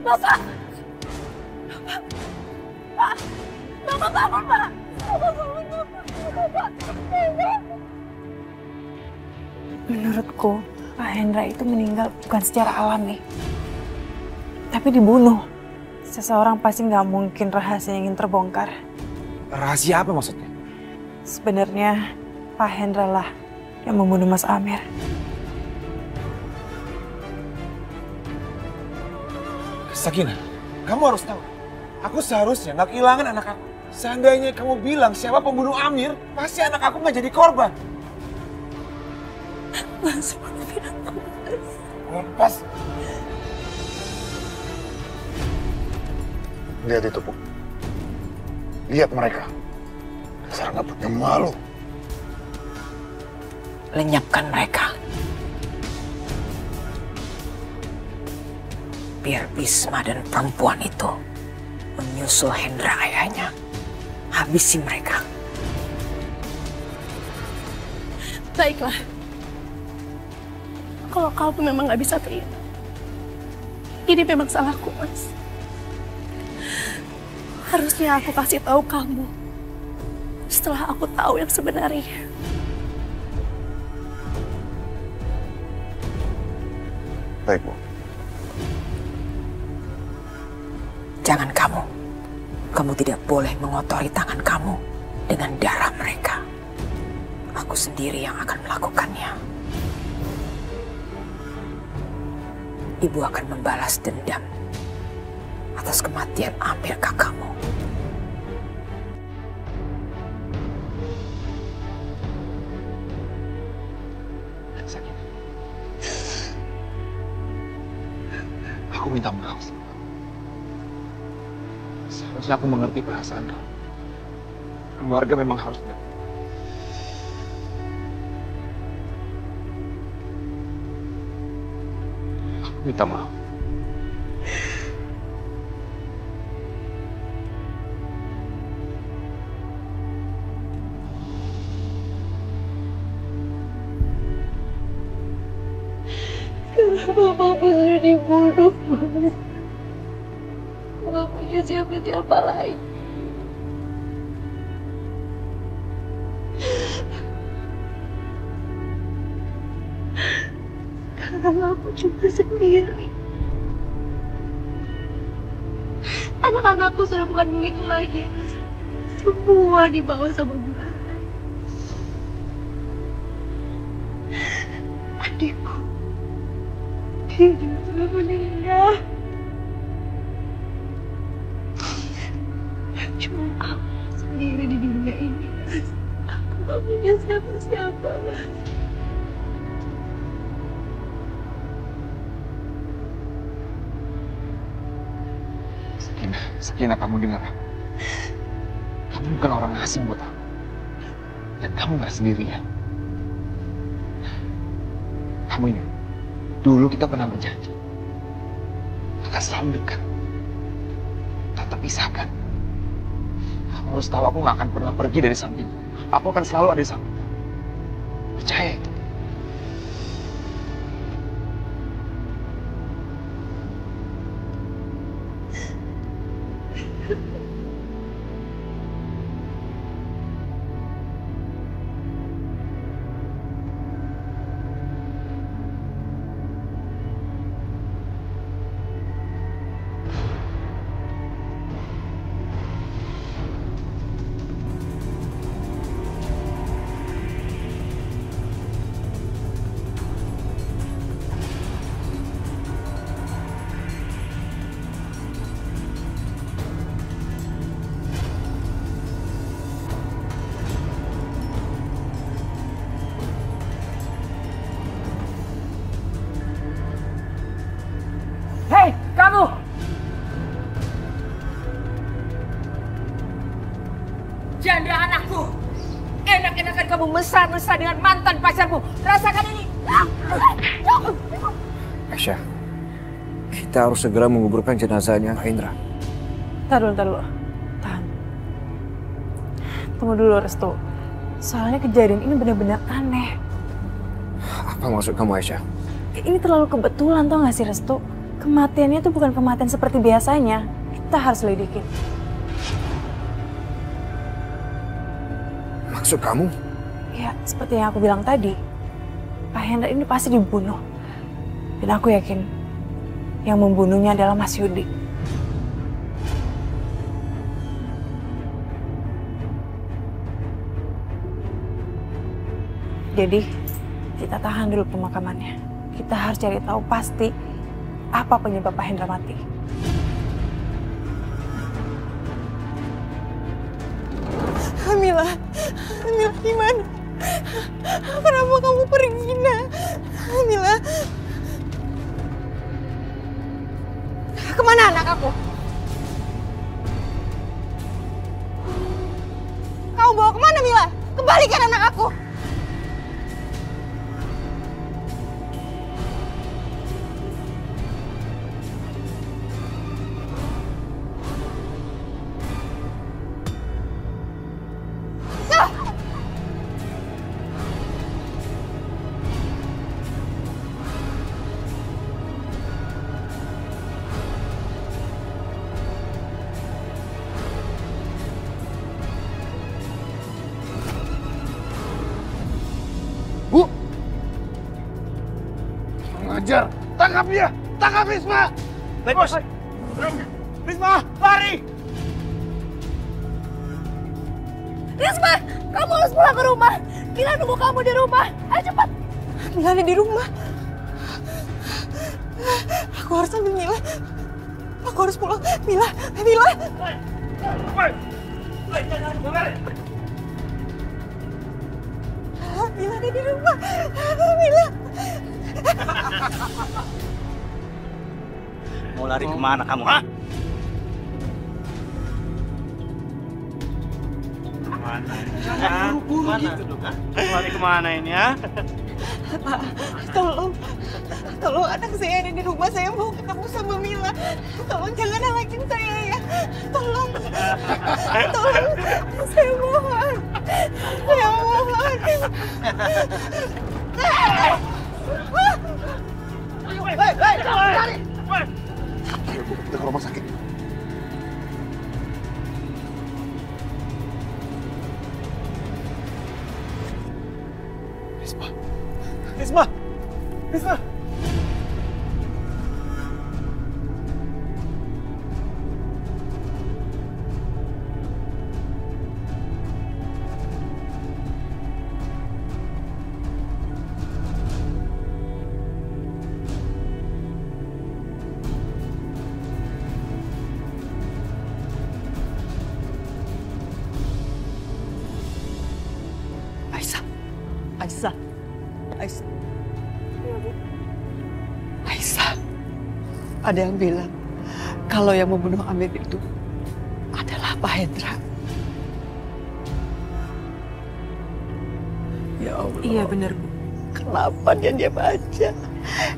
Masa? Pak, Bapak bangun, Pak. Bapak bangun, Bapak. Menurutku, Pak Hendra itu meninggal bukan secara alami, tapi dibunuh. Seseorang pasti nggak mungkin rahasia yang ingin terbongkar. Rahasia apa maksudnya? Sebenarnya, Pak Hendra lah yang membunuh Mas Amir. Sakinah, kamu harus tahu. Aku seharusnya nggak kehilangan anak aku. Seandainya kamu bilang siapa pembunuh Amir, pasti anak aku nggak jadi korban. Mas, maafin aku, Mas. Lepas. Lihat itu, Bu. Lihat mereka. Dasar nggak punya malu. Lenyapkan mereka. Biar Bisma dan perempuan itu menyusul Hendra ayahnya. Habisi mereka. Baiklah. Kalau kamu memang nggak bisa terima. Ini memang salahku, Mas. Harusnya aku kasih tahu kamu setelah aku tahu yang sebenarnya. Baik, Bu. Jangan kamu. Kamu tidak boleh mengotori tangan kamu dengan darah mereka. Aku sendiri yang akan melakukannya. Ibu akan membalas dendam atas kematian Amir kakakmu. Sakinah. Aku minta maaf. Seharusnya aku mengerti perasaan kamu. Keluarga memang harus berhati. Aku minta maaf. Kenapa Bapak sudah dibunuh, Mas? Nggak punya siapa-siapa lagi. Sekarang aku cuma sendiri. Anak-anakku sudah bukan milikku lagi. Semua dibawa sama gue. Adikku sudah meninggal. Cuma aku sendiri di dunia ini. Aku gak punya siapa-siapa, Mas. Sakinah, kamu dengar aku. Kamu bukan orang asing buat aku. Dan kamu gak sendirian. Kamu ini, dulu kita pernah berjanji. Akan selalu dekat. Tak terpisahkan. Kamu harus tahu aku gak akan pernah pergi dari sampingmu. Aku akan selalu ada di sampingmu. Percaya itu. Hei, kamu! Janda anakku! Enak-enakan kamu mesra-mesra dengan mantan pacarmu. Rasakan ini! Aisyah, kita harus segera menguburkan jenazahnya Hendra. Tahan dulu. Tahan. Tunggu dulu, Restu. Soalnya kejadian ini benar-benar aneh. Apa maksud kamu, Aisyah? Ini terlalu kebetulan, tau gak sih, Restu? Kematiannya itu bukan kematian seperti biasanya. Kita harus lidikin. Maksud kamu? Ya, seperti yang aku bilang tadi. Pak Hendra ini pasti dibunuh. Dan aku yakin yang membunuhnya adalah Mas Yudi. Jadi, kita tahan dulu pemakamannya. Kita harus cari tahu pasti apa penyebab Pak Hendra mati. Mila gimana? Kenapa kamu pergi, Nak? Mila. Kemana anak aku? Kamu bawa kemana, Mila? Kembalikan anak aku! Bu! Mengajar! Tangkap dia! Tangkap Risma! Baik, Bos. Risma, lari! Risma, kamu harus pulang ke rumah. Mila nunggu kamu di rumah. Ayo cepat. Mila ada di rumah. Aku harus ambil Mila. Aku harus pulang. Mila. Mila ada di rumah. Mila. Mau lari kemana kamu, ha? Kemana? Buru-buru gitu dong, ha? Mau lari kemana ini, ha? Pak, tolong anak saya ada di rumah. Saya mau ketemu sama Mila. Tolong jangan halakin saya ya. Tolong, saya mohon. Ayo, Bu, kita ke rumah sakit. Risma! Aisyah, ada yang bilang kalau yang membunuh Amir itu adalah Pak Hendra. Ya Allah. Iya benar, Bu. Kenapa dia diam aja?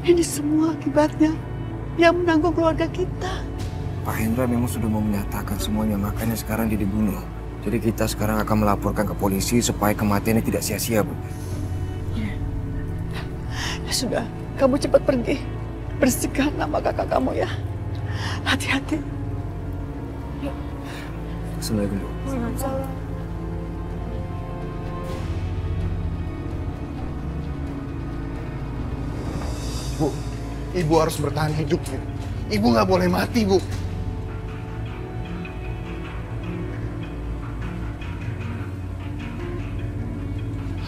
Ini semua akibatnya yang menanggung keluarga kita. Pak Hendra memang sudah mau menyatakan semuanya, makanya sekarang dia dibunuh. Jadi kita sekarang akan melaporkan ke polisi supaya kematiannya tidak sia-sia, Bu. Ya sudah, kamu cepat pergi. Bersihkan nama kakak kamu ya. Hati-hati. Assalamualaikum, Bu. Bu, Ibu harus bertahan hidup, Bu. Ibu nggak boleh mati, Bu.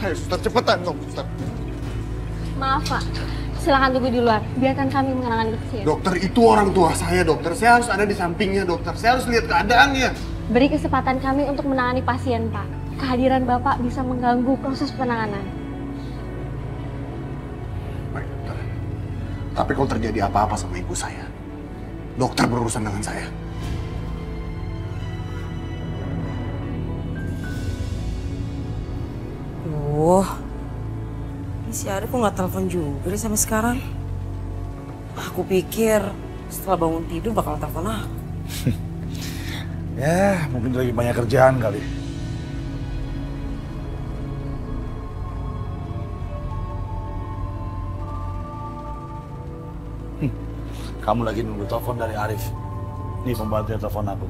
Ayo, Suster, cepetan dong, Suster. Maaf, Pak. Silakan tunggu di luar. Biarkan kami mengenangani pasien. Dokter, itu orang tua saya, dokter. Saya harus ada di sampingnya, dokter. Saya harus lihat keadaannya. Beri kesempatan kami untuk menangani pasien, Pak. Kehadiran Bapak bisa mengganggu proses penanganan. Baik, dokter. Tapi kalau terjadi apa-apa sama ibu saya, dokter berurusan dengan saya. Ini si Arif kok nggak telepon juga deh sampai sekarang. Aku pikir setelah bangun tidur bakal telepon aku. Ya, mungkin lagi banyak kerjaan kali. Kamu lagi nunggu telepon dari Arif. Ini pembantu yang telepon aku.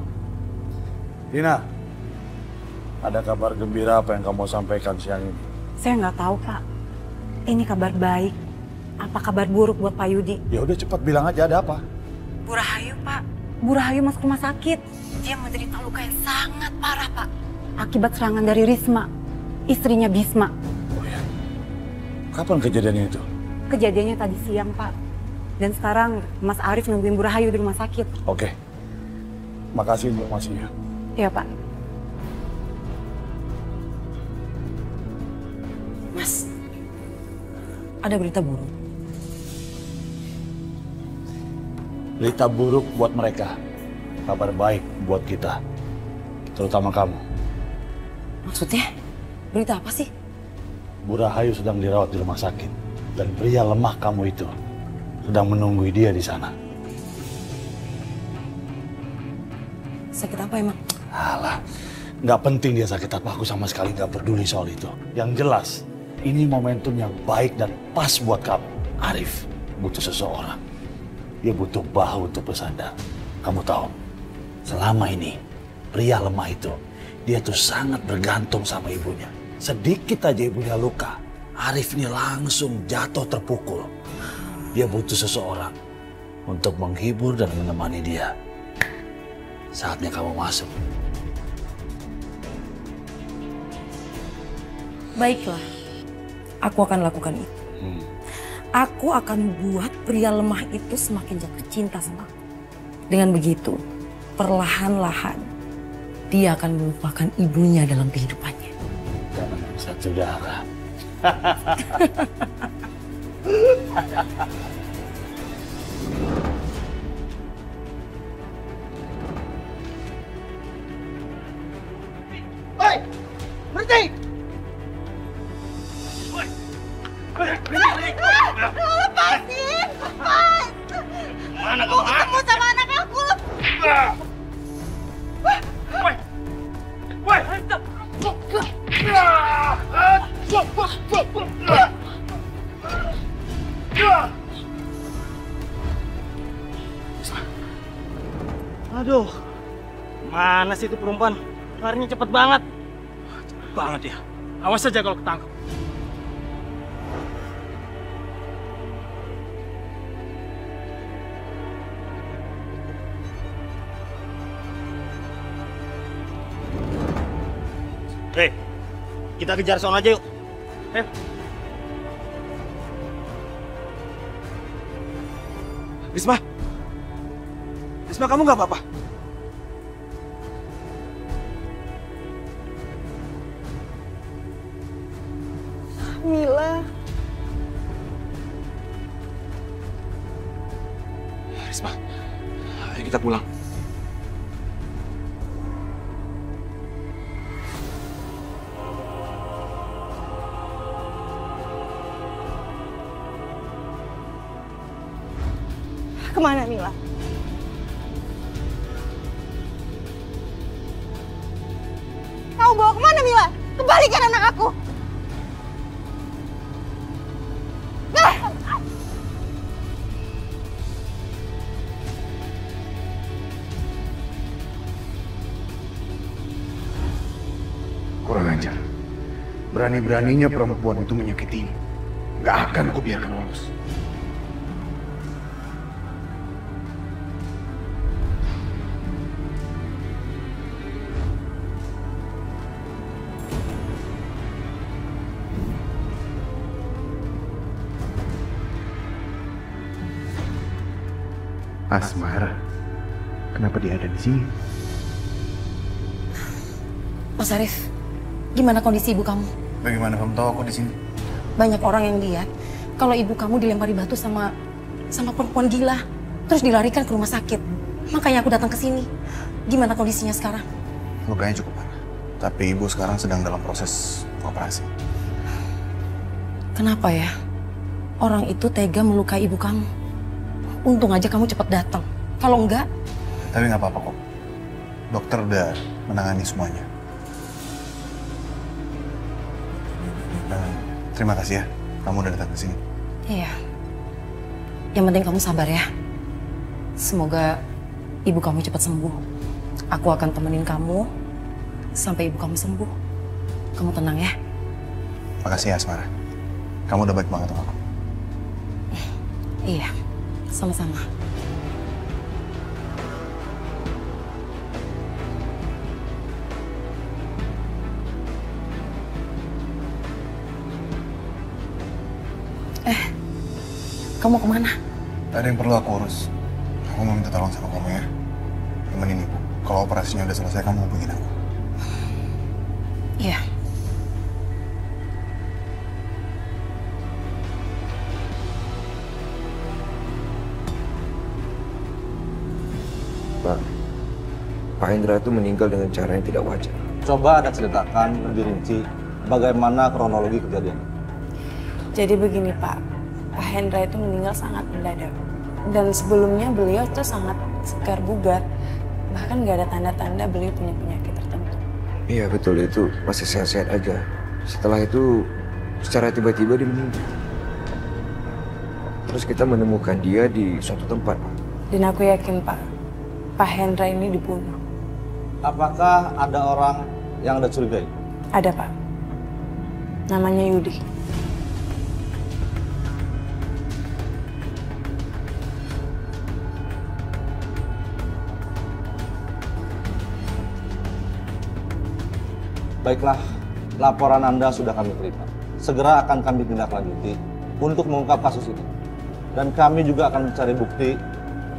Dina, ada kabar gembira apa yang kamu sampaikan siang ini? Saya nggak tahu, Pak. Ini kabar baik. Apa kabar buruk buat Pak Yudi? Ya udah cepat bilang aja, ada apa? Bu Rahayu, Pak. Bu Rahayu masuk rumah sakit. Dia menderita luka yang sangat parah, Pak. Akibat serangan dari Risma, istrinya Bisma. Oh ya. Kapan kejadiannya itu? Kejadiannya tadi siang, Pak. Dan sekarang Mas Arif nungguin Bu Rahayu di rumah sakit. Oke. Makasih informasinya. Iya, Pak. Mas, ada berita buruk. Berita buruk buat mereka. Kabar baik buat kita. Terutama kamu. Maksudnya? Berita apa sih? Bu Rahayu sedang dirawat di rumah sakit. Dan pria lemah kamu itu sedang menunggu dia di sana. Sakit apa emang? Alah, nggak penting dia sakit apa, aku sama sekali nggak peduli soal itu. Yang jelas, ini momentum yang baik dan pas buat kamu. Arif butuh seseorang. Dia butuh bahu untuk bersandar. Kamu tahu, selama ini pria lemah itu, dia tuh sangat bergantung sama ibunya. Sedikit aja ibunya luka, Arif ini langsung jatuh terpukul. Dia butuh seseorang untuk menghibur dan menemani dia. Saatnya kamu masuk. Baiklah, aku akan lakukan itu. Aku akan buat pria lemah itu semakin jatuh cinta sama aku. Dengan begitu, perlahan-lahan dia akan melupakan ibunya dalam kehidupannya. Karena satu darah. Hei, berhenti! Lepasin! Lepas! Mana Mau ketemu sama anak aku! Aduh, mana sih itu perempuan? Larinya cepet banget. Cepet banget ya. Awas saja kalau ketangkep. Hei, kita kejar sono aja yuk. Ayo. Risma! Risma, kamu nggak apa-apa? Mila. Risma, ayo kita pulang. Kemana Mila? Kau bawa kemana Mila? Kembalikan anak aku! Kurang ajar. Berani-beraninya perempuan itu menyakitimu. Gak akan kubiarkan lolos. Asmara, kenapa dia ada di sini? Mas Arif, gimana kondisi ibu kamu? Bagaimana kamu tahu aku di sini? Banyak orang yang lihat kalau ibu kamu dilempari batu sama perempuan gila, terus dilarikan ke rumah sakit. Makanya aku datang ke sini. Gimana kondisinya sekarang? Lukanya cukup parah, tapi ibu sekarang sedang dalam proses operasi. Kenapa ya? Orang itu tega melukai ibu kamu. Untung aja kamu cepat datang. Kalau enggak... Tapi nggak apa-apa kok. Dokter udah menangani semuanya. Terima kasih ya, kamu udah datang ke sini. Iya. Yang penting kamu sabar ya. Semoga ibu kamu cepat sembuh. Aku akan temenin kamu sampai ibu kamu sembuh. Kamu tenang ya. Makasih ya, Asmara. Kamu udah baik banget sama aku. Iya, sama-sama. Kamu kemana? Ada yang perlu aku urus. Aku mau minta tolong sama kamu ya. Temenin ibu. Kalau operasinya udah selesai, kamu hubungin aku. Iya. Pak Hendra itu meninggal dengan cara yang tidak wajar. Coba Anda ceritakan lebih rinci bagaimana kronologi kejadian. Jadi begini Pak, Pak Hendra itu meninggal sangat mendadak. Dan sebelumnya beliau tuh sangat segar bugar. Bahkan nggak ada tanda-tanda beliau punya penyakit tertentu. Iya betul, itu masih sehat-sehat aja. Setelah itu secara tiba-tiba dia meninggal. Terus kita menemukan dia di suatu tempat. Dan aku yakin Pak Hendra ini dibunuh. Apakah ada orang yang Anda curigai? Ada Pak. Namanya Yudi. Baiklah, laporan Anda sudah kami terima. Segera akan kami tindak lanjuti untuk mengungkap kasus ini. Dan kami juga akan mencari bukti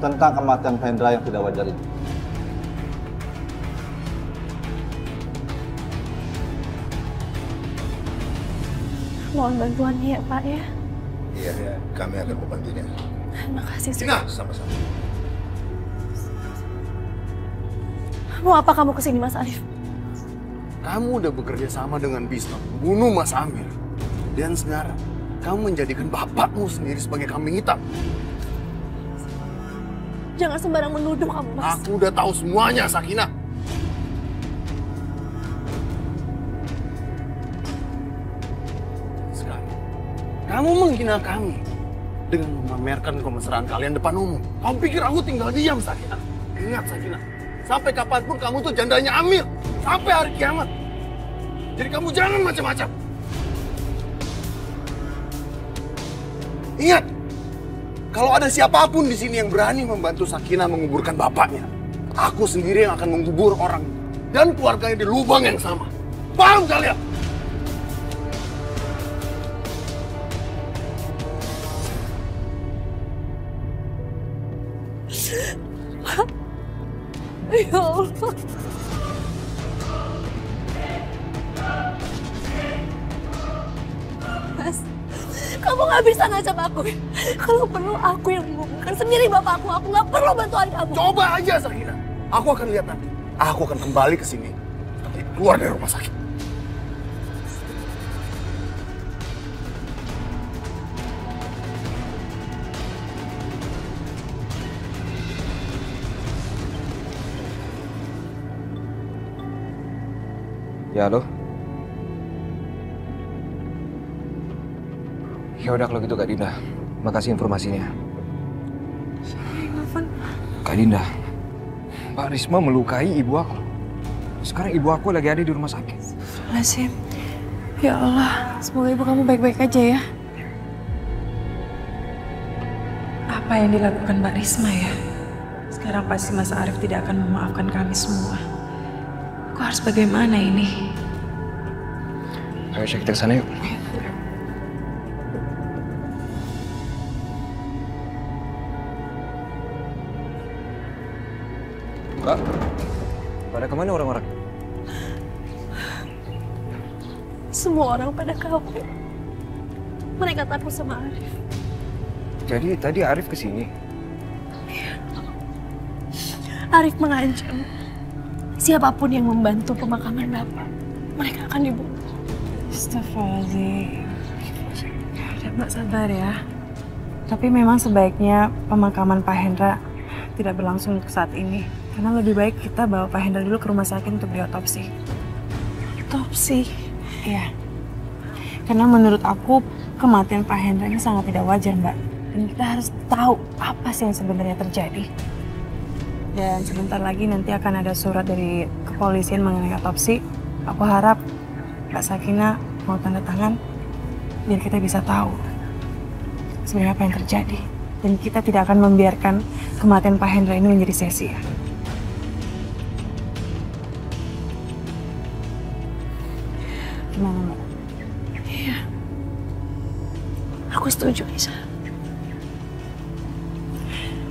tentang kematian Pak Hendra yang tidak wajar ini. Mohon bantuannya ya Pak ya. Iya, kami akan membantunya. Terima kasih. Sina, sama-sama. Mau apa kamu kesini Mas Arif? Kamu udah bekerja sama dengan Bisma, membunuh Mas Amir. Dan sekarang, kamu menjadikan bapakmu sendiri sebagai kambing hitam. Jangan sembarang menuduh kamu, Mas. Aku udah tahu semuanya, Sakinah. Sekarang, kamu menghina kami dengan memamerkan kemesraan kalian depan umum. Kamu pikir aku tinggal diam, Sakinah? Ingat, Sakinah. Sampai kapanpun kamu tuh jandanya Amir. Sampai hari kiamat. Jadi kamu jangan macam-macam. Ingat, kalau ada siapapun di sini yang berani membantu Sakinah menguburkan bapaknya, aku sendiri yang akan mengubur orang dan keluarganya di lubang yang sama. Paham kalian? Ya Allah. Mas, kamu nggak bisa ngajak aku. Kalau perlu aku yang menguburkan sendiri bapakku. Aku nggak perlu bantuan kamu. Coba aja, Sakinah. Aku akan lihat nanti. Aku akan kembali ke sini. Tapi keluar dari rumah sakit. Ya, halo? Ya udah kalau gitu Kak Dinda. Makasih informasinya. Kak Dinda, Pak Risma melukai ibu aku. Sekarang ibu aku lagi ada di rumah sakit. Lazim. Ya Allah, semoga ibu kamu baik-baik aja ya. Apa yang dilakukan Mbak Risma ya? Sekarang pasti Mas Arif tidak akan memaafkan kami semua. Aku harus bagaimana ini? Ayo kita ke sana yuk. Mbak, pada kemana orang-orang? Semua orang pada kabur. Mereka takut sama Arif. Jadi tadi Arif kesini? Arif mengancam siapapun yang membantu pemakaman Bapak, mereka akan dibunuh. Astagfirullahaladzim. Udah Mbak sabar ya. Tapi memang sebaiknya pemakaman Pak Hendra tidak berlangsung untuk saat ini. Karena lebih baik kita bawa Pak Hendra dulu ke rumah sakit untuk diotopsi. Otopsi? Iya. Karena menurut aku kematian Pak Hendra ini sangat tidak wajar Mbak. Dan kita harus tahu apa sih yang sebenarnya terjadi. Dan sebentar lagi nanti akan ada surat dari kepolisian mengenai otopsi. Aku harap Mbak Sakinah mau tanda tangan biar kita bisa tahu sebenarnya apa yang terjadi. Dan kita tidak akan membiarkan kematian Pak Hendra ini menjadi sia-sia. Gimana Mbak? Iya. Aku setuju, Lisa.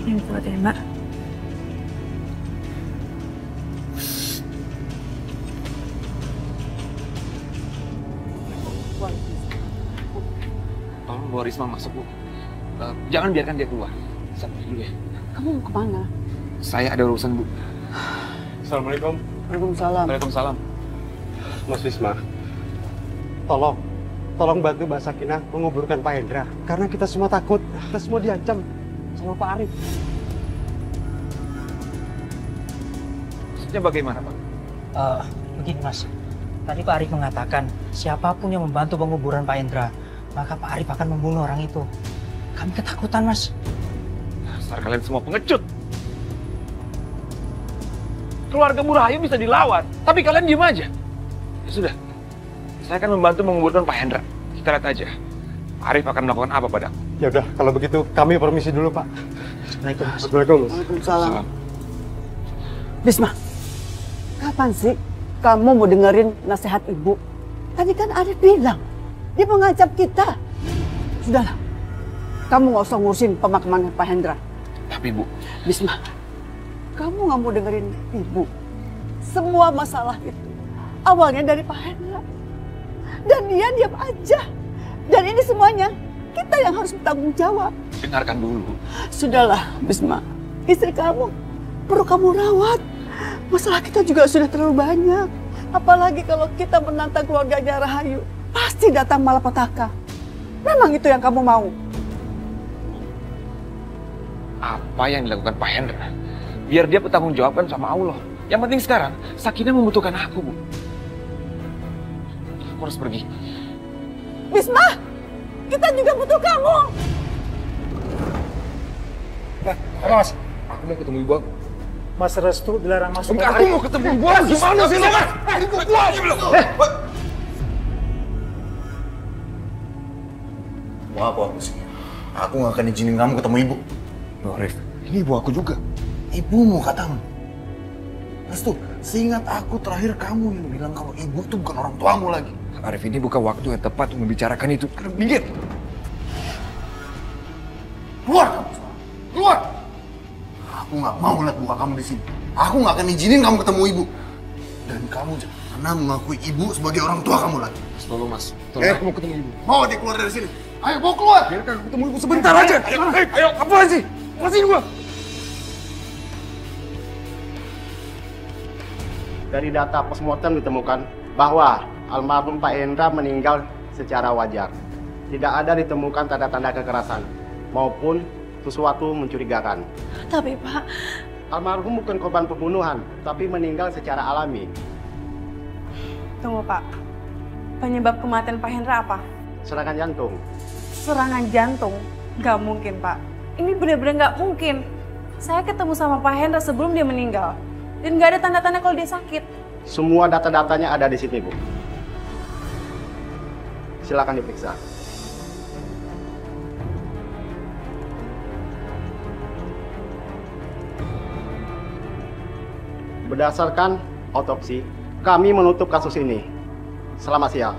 Yang kuat ya Mbak. Tolong bawa Risma masuk, Bu. Jangan biarkan dia keluar. Sampai dulu ya. Kamu mau kemana? Saya ada urusan, Bu. Assalamualaikum. Waalaikumsalam. Waalaikumsalam. Mas Wisma, tolong bantu Mbak Sakinah menguburkan Pak Hendra. Karena kita semua takut, kita semua diancam sama Pak Arif. Maksudnya bagaimana, Pak? Begini Mas, tadi Pak Arif mengatakan siapapun yang membantu penguburan Pak Hendra, maka Pak Arif akan membunuh orang itu. Kami ketakutan, Mas. Dasar kalian semua pengecut. Keluarga Bu Rahayu bisa dilawan, tapi kalian diem aja. Ya sudah, saya akan membantu menguburkan Pak Hendra. Kita lihat aja, Arif akan melakukan apa padaku. Ya udah, kalau begitu kami permisi dulu, Pak. Assalamualaikum. Assalamualaikum. Waalaikumsalam. Bisma, kapan sih kamu mau dengerin nasihat ibu? Tadi kan Arif bilang, dia mengancam kita. Sudahlah, kamu nggak usah ngurusin pemakaman Pak Hendra. Tapi Bu, Bisma, kamu nggak mau dengerin ibu. Semua masalah itu awalnya dari Pak Hendra. Dan dia diam aja. Dan ini semuanya kita yang harus bertanggung jawab. dengarkan dulu. Sudahlah, Bisma. Istri kamu perlu kamu rawat. Masalah kita juga sudah terlalu banyak. Apalagi kalau kita menantang keluarganya Rahayu. Pasti datang malapetaka. Memang itu yang kamu mau? Apa yang dilakukan Pak Hendra, biar dia bertanggung jawabkan sama Allah. Yang penting sekarang, Sakinah membutuhkan aku, Bu. Aku harus pergi. Bisma, kita juga butuh kamu. Mas, aku mau ketemu ibu aku. Mas Restu dilarang masuk. Enggak, aku mau ketemu ibu aku. Gimana sih lo, Mas? Ibu gua aja belum. Mau apa aku sih? Aku nggak akan izinin kamu ketemu ibu. Loh, Rif, ini ibu aku juga. Ibumu katamu. Restu, seingat aku terakhir kamu yang bilang kalau ibu tuh bukan orang tuamu lagi. Arif, ini bukan waktu yang tepat untuk membicarakan itu. Minggir. Keluar kamu. Keluar. Aku nggak mau lihat muka kamu di sini. Aku nggak akan izinin kamu ketemu ibu. Dan kamu jangan pernah mengakui ibu sebagai orang tua kamu lagi. Tolong, Mas. Tolong, aku mau ketemu ibu. Mau dia keluar dari sini? Ayo, bawa keluar. Biarkan aku ketemu ibu sebentar aja. Ayo, apa sih? Lepasin gua. Dari data postmortem ditemukan bahwa almarhum Pak Hendra meninggal secara wajar. Tidak ada ditemukan tanda-tanda kekerasan maupun sesuatu mencurigakan. Tapi Pak, almarhum bukan korban pembunuhan, tapi meninggal secara alami. Tunggu Pak, penyebab kematian Pak Hendra apa? Serangan jantung. Serangan jantung? Gak mungkin Pak. Ini benar-benar gak mungkin. Saya ketemu sama Pak Hendra sebelum dia meninggal. Dan gak ada tanda-tanda kalau dia sakit. Semua data-datanya ada di sini, Bu. Silakan diperiksa. Berdasarkan otopsi, kami menutup kasus ini. Selamat siang.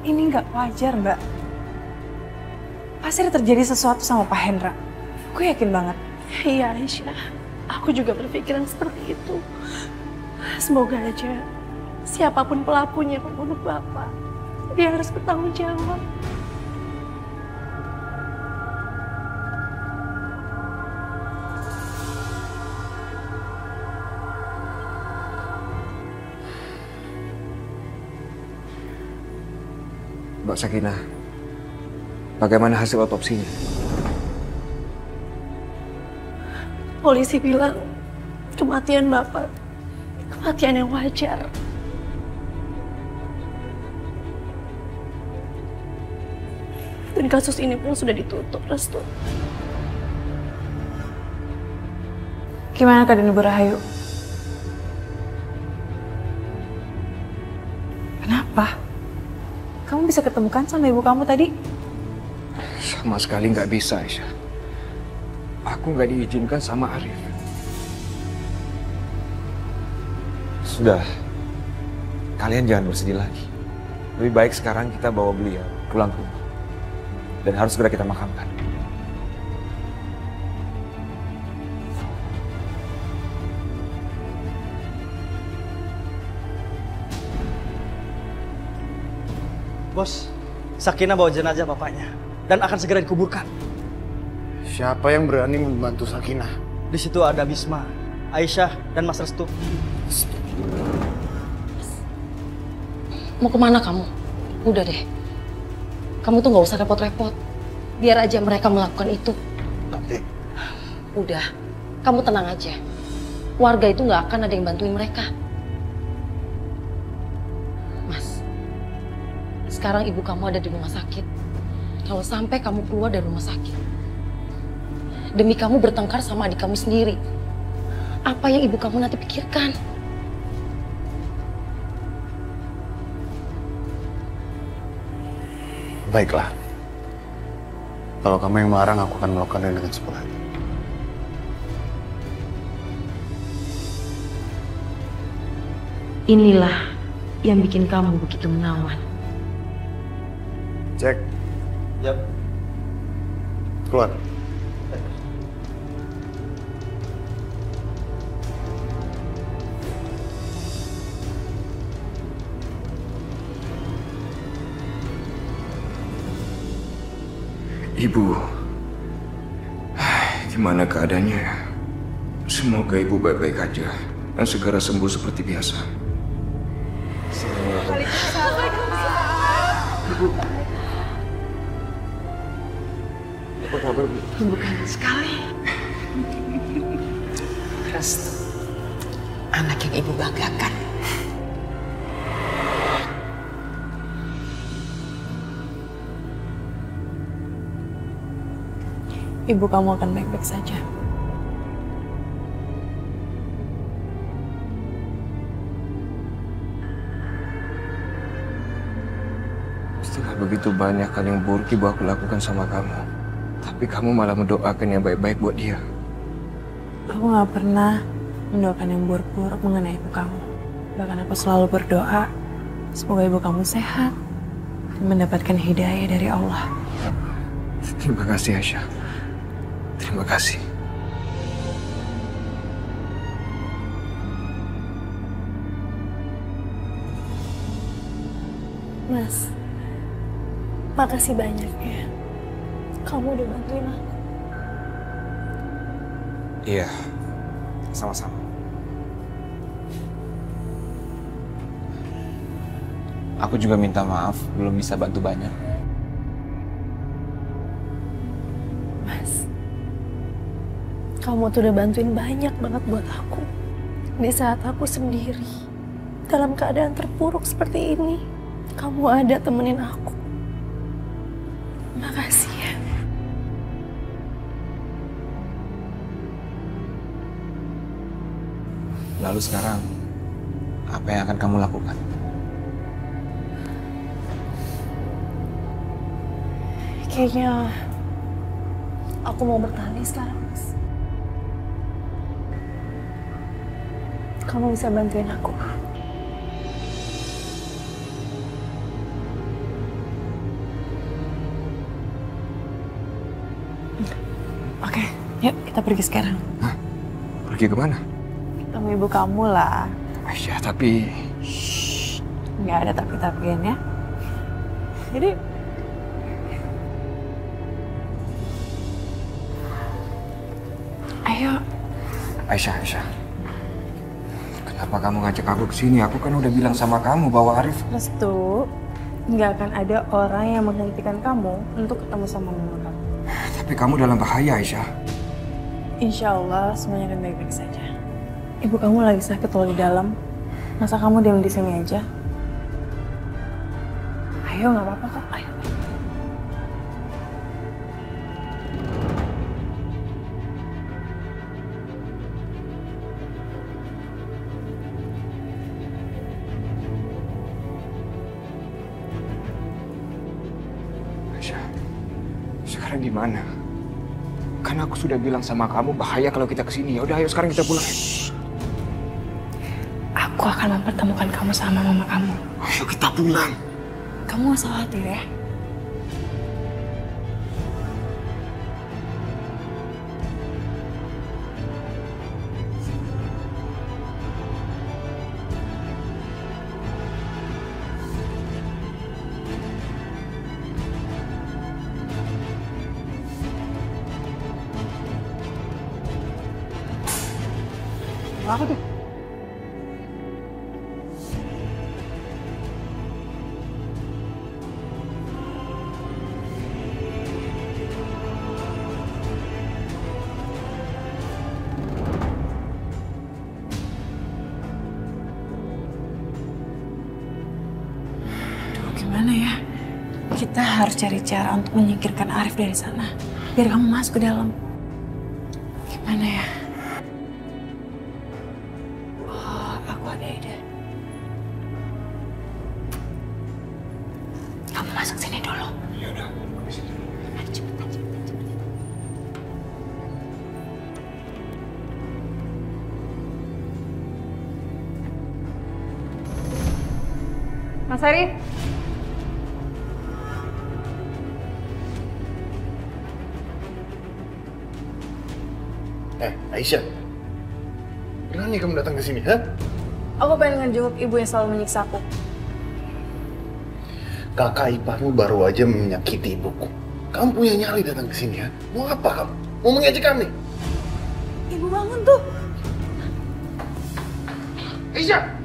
Ini nggak wajar, Mbak. Pasti ada terjadi sesuatu sama Pak Hendra. Aku yakin banget. Iya Aisyah, aku juga berpikiran seperti itu. Semoga aja siapapun pelakunya pembunuh Bapak, dia harus bertanggung jawab. Mbak Sakinah, bagaimana hasil otopsinya? Polisi bilang kematian Bapak kematian yang wajar. Dan kasus ini pun sudah ditutup, Restu. Gimana keadaan Ibu Rahayu? Kenapa? Kamu bisa ketemukan sama ibu kamu tadi? Sama sekali nggak bisa, Aisyah. Aku nggak diizinkan sama Arif. Sudah, kalian jangan bersedih lagi. Lebih baik sekarang kita bawa beliau pulang ke rumah. Dan harus segera kita makamkan. Bos, Sakinah bawa jenazah bapaknya dan akan segera dikuburkan. Siapa yang berani membantu Sakinah? Di situ ada Bisma, Aisyah, dan Mas Restu. Mau kemana kamu? Udah deh. Kamu tuh nggak usah repot-repot. Biar aja mereka melakukan itu. Udah, kamu tenang aja. Warga itu nggak akan ada yang bantuin mereka. Mas, sekarang ibu kamu ada di rumah sakit. Kalau sampai kamu keluar dari rumah sakit, demi kamu bertengkar sama adik kamu sendiri, apa yang ibu kamu nanti pikirkan? Baiklah. Kalau kamu yang melarang, aku akan melakukannya dengan sepenuh hati. Inilah yang bikin kamu begitu menawan. Cek. Yap. Keluar. Ibu, gimana keadaannya? Semoga ibu baik-baik aja dan segera sembuh seperti biasa. Apa kabar, Bu? Bukan sekali. Restu, anak yang ibu banggakan. Ibu kamu akan baik-baik saja. Setelah begitu banyak hal yang buruk ibu aku lakukan sama kamu, tapi kamu malah mendoakan yang baik-baik buat dia. Aku nggak pernah mendoakan yang buruk-buruk mengenai ibu kamu. Bahkan aku selalu berdoa semoga ibu kamu sehat dan mendapatkan hidayah dari Allah. Terima kasih, Aisyah. Terima kasih. Mas, makasih banyak ya. Kamu udah bantuin aku. Iya, sama-sama. Aku juga minta maaf, belum bisa bantu banyak. Mas, kamu tuh udah bantuin banyak banget buat aku. Di saat aku sendiri, dalam keadaan terpuruk seperti ini, kamu ada temenin aku. Makasih ya. Lalu sekarang, apa yang akan kamu lakukan? Kayaknya aku mau bertani sekarang, Mas. Kamu bisa bantuin aku. Oke, yuk kita pergi sekarang. Hah? Pergi kemana? Ketemu ibu kamu lah. Aisyah, tapi... Nggak ada tapi-tapian ya. Jadi... Ayo. Aisyah. Kenapa kamu ngajak aku ke sini? Aku kan udah bilang sama kamu bahwa Arif... Restu, nggak akan ada orang yang menghentikan kamu untuk ketemu sama mama kamu. Tapi kamu dalam bahaya, Aisyah. Insya Allah semuanya akan baik-baik saja. Ibu kamu lagi sakit loh di dalam. Masa kamu diam di sini aja? Ayo, nggak apa-apa kok. Ayo. Aisyah, sekarang gimana? Kan aku sudah bilang sama kamu bahaya kalau kita kesini. Ya udah, ayo sekarang kita pulang. Aku akan mempertemukan kamu sama mama kamu. Ayo kita pulang. Kamu gak usah khawatir ya. Apa tuh? Gimana ya? Kita harus cari cara untuk menyingkirkan Arif dari sana. Biar kamu masuk ke dalam. Gimana ya? Oh, aku ada ide. Kamu masuk sini dulu. Ya udah. Mas Arif. Aisyah, berani kamu datang ke sini, ha? Aku pengen ngejenguk ibu yang selalu menyiksa aku. Kakak iparmu baru aja menyakiti ibuku. Kamu punya nyali datang ke sini, ha? Mau apa kamu? Mau mengejek kami? Ibu bangun tuh. Aisyah!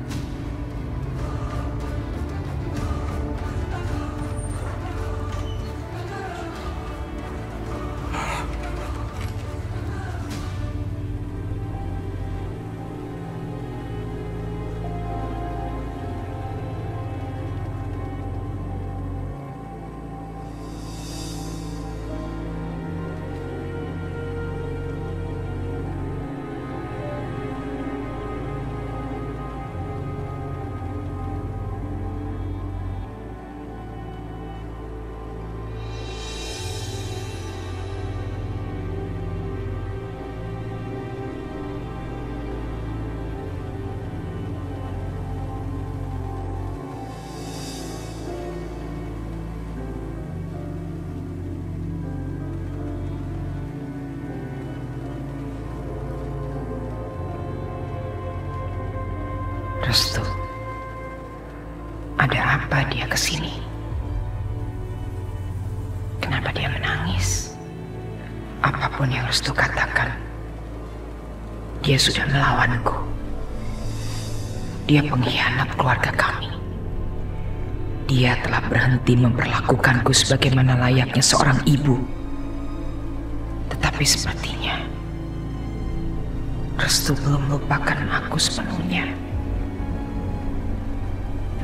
Restu, ada apa dia kesini? Kenapa dia menangis? Apapun yang Restu katakan, dia sudah melawanku. Dia pengkhianat keluarga kami. Dia telah berhenti memperlakukanku sebagaimana layaknya seorang ibu. Tetapi sepertinya Restu belum melupakan aku sepenuhnya.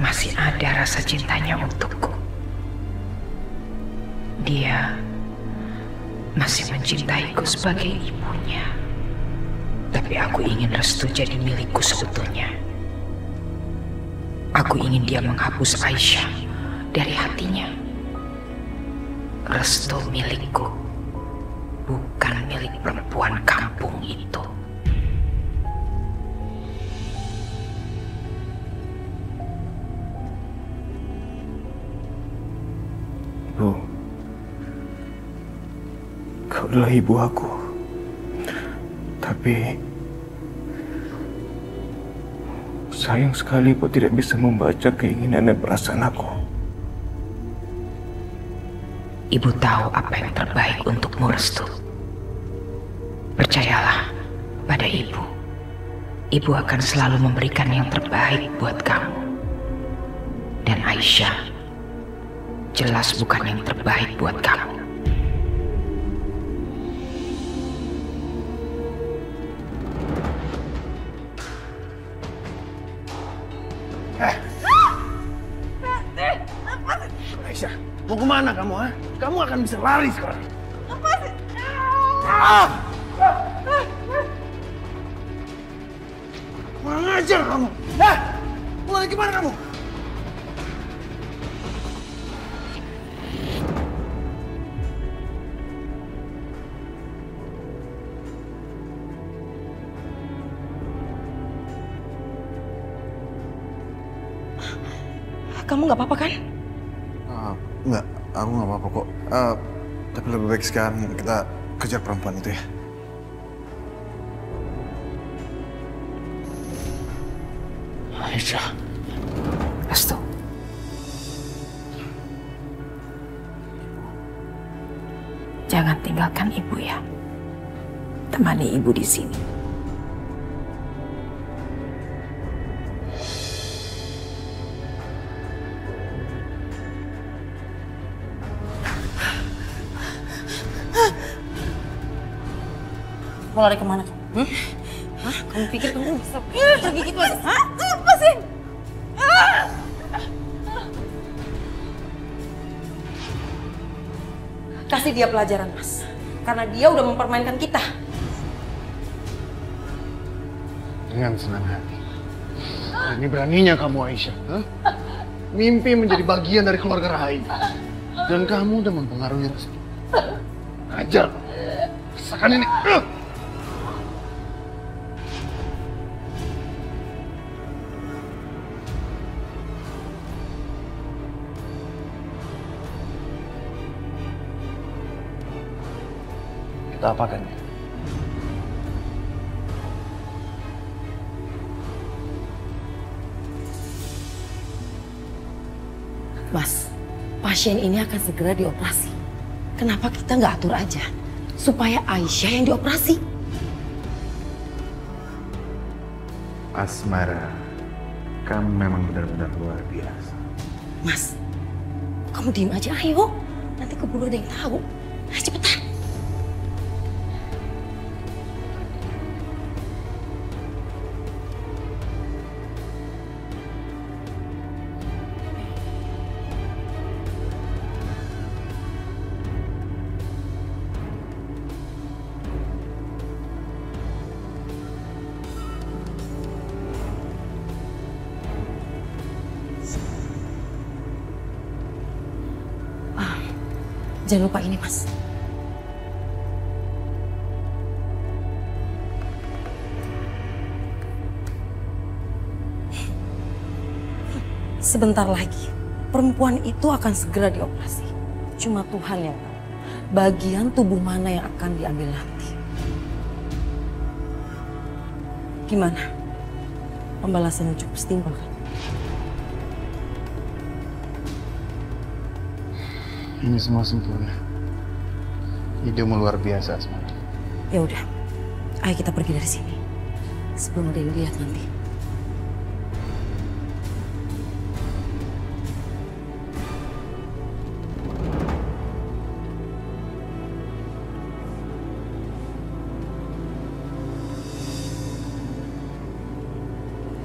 Masih ada rasa cintanya untukku. Dia masih mencintaiku sebagai ibunya. Tapi aku ingin Restu jadi milikku sebetulnya. Aku ingin dia menghapus Aisyah dari hatinya. Restu milikku, bukan milik perempuan kampung itu. Bu, kau adalah ibu aku. Tapi sayang sekali kau tidak bisa membaca keinginan dan perasaan aku. Ibu tahu apa yang terbaik untukmu, Restu. Percayalah pada ibu. Ibu akan selalu memberikan yang terbaik buat kamu. Dan Aisyah jelas bukan yang terbaik buat kamu. Aisyah, mau kemana kamu, ha? Kamu akan bisa lari sekarang. Kurang ajar kamu. Mau lari kemana kamu? Kamu nggak apa-apa kan? Enggak, aku nggak apa-apa kok. Tapi lebih baik sekarang kita kejar perempuan itu ya. Aisyah. Restu. Jangan tinggalkan ibu ya. Temani ibu di sini. Mau lari kemana kamu? Hah? Kamu pikir kamu bisa pergi gitu aja? Hah? Lepasin! Kasih dia pelajaran, Mas. Karena dia udah mempermainkan kita. Dengan senang hati. Berani-beraninya kamu, Aisyah. Huh? Mimpi menjadi bagian dari keluarga Rahayu. Dan kamu udah mempengaruhi Restu. Ajar. Rasakan ini. Kita apakan ya? Mas, pasien ini akan segera dioperasi. Kenapa kita nggak atur aja? Supaya Aisyah yang dioperasi. Asmara, kamu memang benar-benar luar biasa. Mas, kamu diem aja, ayo. Nanti keburu ada yang tahu. Ayo cepetan. Jangan lupa ini, Mas. Sebentar lagi, perempuan itu akan segera dioperasi. Cuma Tuhan yang tahu bagian tubuh mana yang akan diambil nanti. Gimana? Pembalasannya cukup setimpal kan? Ini semua sempurna. Idemu luar biasa, Asmara. Ya udah, ayo kita pergi dari sini sebelum ada yang lihat nanti.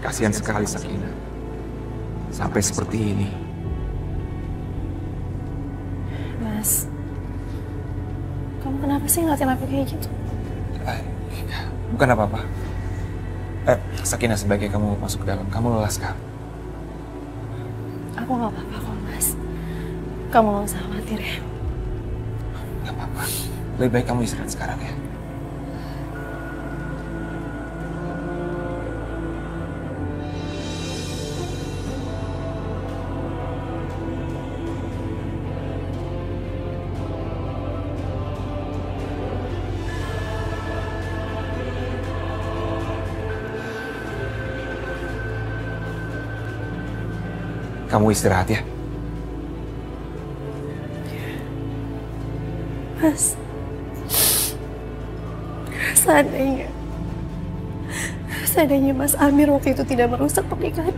Kasihan sekali Sakinah. Sampai seperti ini. Mas, kamu kenapa sih ngeliatin aku kayak gitu? Bukan apa-apa. Sakinah, sebaiknya kamu masuk ke dalam. Kamu lelah sekali. Aku nggak apa-apa kok, Mas. Kamu nggak usah khawatir ya. Gak apa-apa. Lebih baik kamu istirahat sekarang ya. Kamu istirahat ya. Mas, seandainya Mas Amir waktu itu tidak merusak pernikahan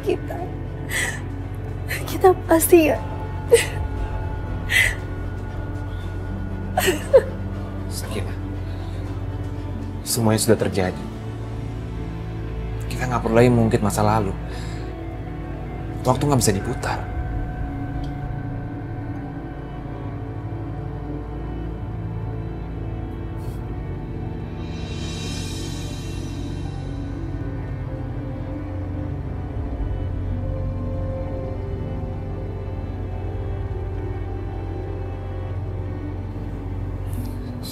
kita pasti ya. Sakinah, semuanya sudah terjadi. Kita nggak perlu lagi mengungkit masa lalu. Waktu nggak bisa diputar.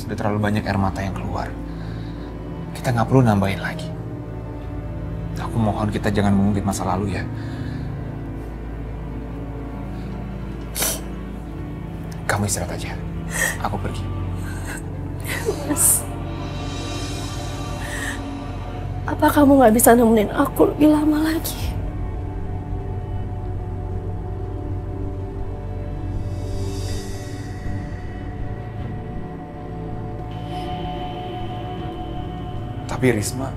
Sudah terlalu banyak air mata yang keluar. Kita nggak perlu nambahin lagi. Aku mohon kita jangan mengungkit masa lalu ya. Kamu istirahat aja. Aku pergi. Mas, apa kamu nggak bisa nemenin aku lebih lama lagi? Tapi Risma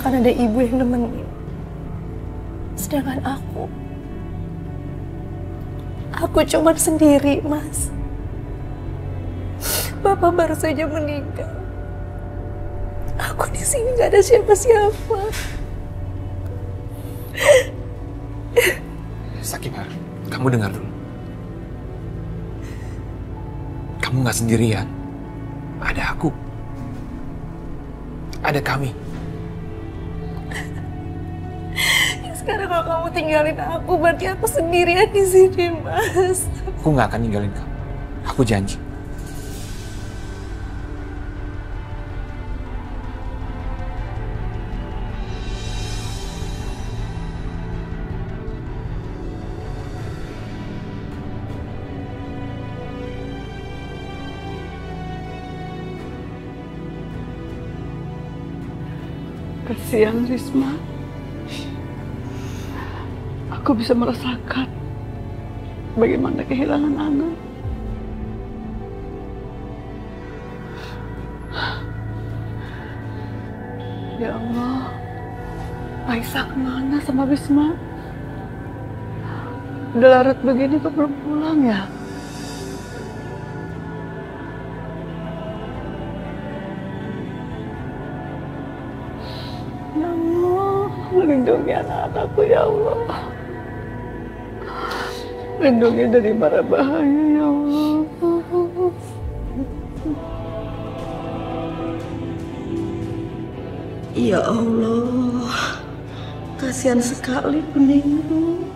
kan ada ibu yang nemenin. Sedangkan aku cuma sendiri, Mas. Bapak baru saja meninggal. Aku di sini nggak ada siapa-siapa. Sakina, kamu dengar dulu. Kamu nggak sendirian. Ada aku. Ada kami. Sekarang kalau kamu tinggalin aku, berarti aku sendirian di sini, Mas. Aku nggak akan ninggalin kamu. Aku janji. Kasihan Risma. Aku bisa merasakan bagaimana kehilangan anak. Ya Allah, Aisyah kemana sama Risma? Udah larut begini kok belum pulang ya? Ya Allah, lindungi anak-anakku ya Allah. Lindungi dari mara bahaya ya Allah. Ya Allah, kasihan sekali Beningmu.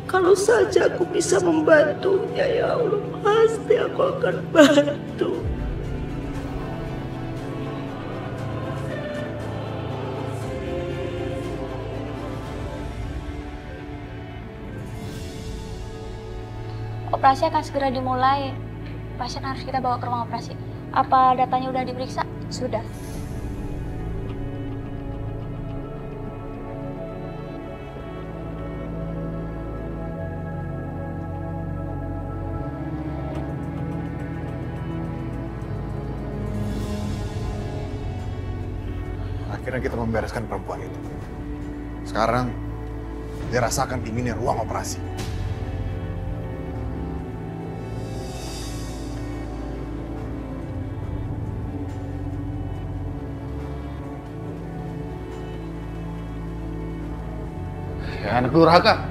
Kalau saja aku bisa membantunya ya Allah, pasti aku akan bantu. Operasi akan segera dimulai. Pasien harus kita bawa ke ruang operasi. Apa datanya udah diperiksa? Sudah. Akhirnya kita membereskan perempuan itu. Sekarang dia rasakan dinginnya ruang operasi. Ya, anak durhaka.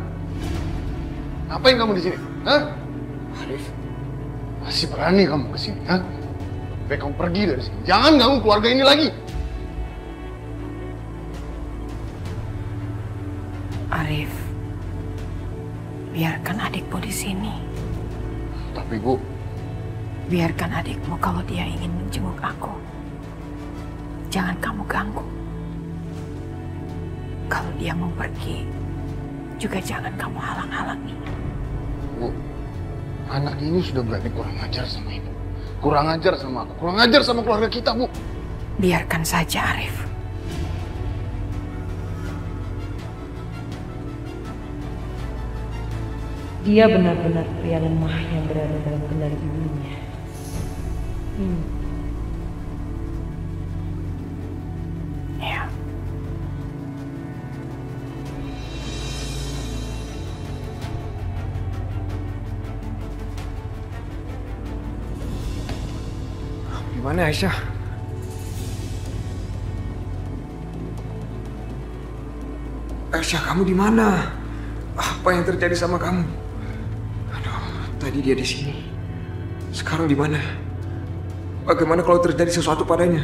Ngapain kamu di sini? Hah? Arif, masih berani kamu ke sini, hah? Baik kamu pergi dari sini. Jangan ganggu keluarga ini lagi. Arif, biarkan adikmu di sini. Tapi Bu, biarkan adikmu kalau dia ingin menjenguk aku. Jangan kamu ganggu. Kalau dia mau pergi, juga jangan kamu halang-halangi. Bu, anak ini sudah berani kurang ajar sama Ibu. Kurang ajar sama aku, kurang ajar sama keluarga kita, Bu. Biarkan saja, Arif. Dia benar-benar pria lemah yang berada dalam kendali ibunya. Ya. Gimana Aisyah? Aisyah, kamu di mana? Apa yang terjadi sama kamu? Aduh, tadi dia di sini. Sekarang di mana? Bagaimana kalau terjadi sesuatu padanya?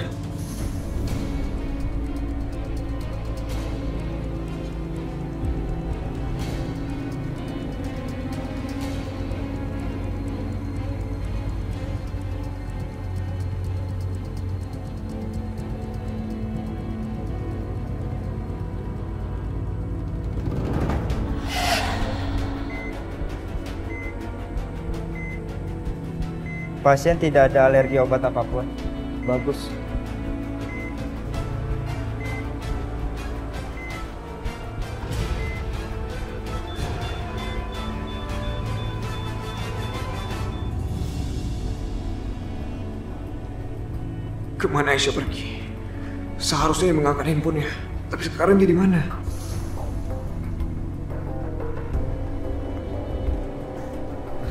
Pasien tidak ada alergi obat apapun. Bagus. Kemana Aisyah pergi? Seharusnya dia mengangkat handphonenya. Tapi sekarang dia di mana?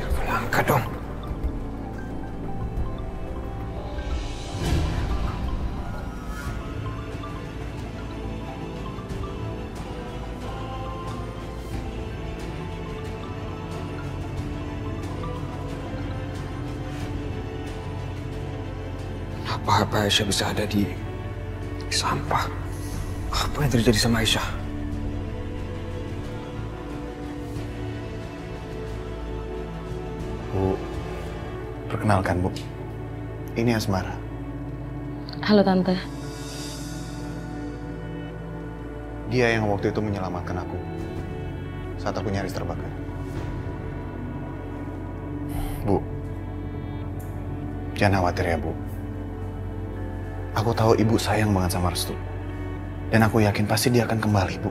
Telepon angkat dong. Apa Aisyah bisa ada di sampah? Apa yang terjadi sama Aisyah? Bu, perkenalkan Bu, ini Asmara. Halo Tante. Dia yang waktu itu menyelamatkan aku saat aku nyaris terbakar. Bu, jangan khawatir ya Bu. Aku tahu Ibu sayang banget sama Restu. Dan aku yakin pasti dia akan kembali, Bu.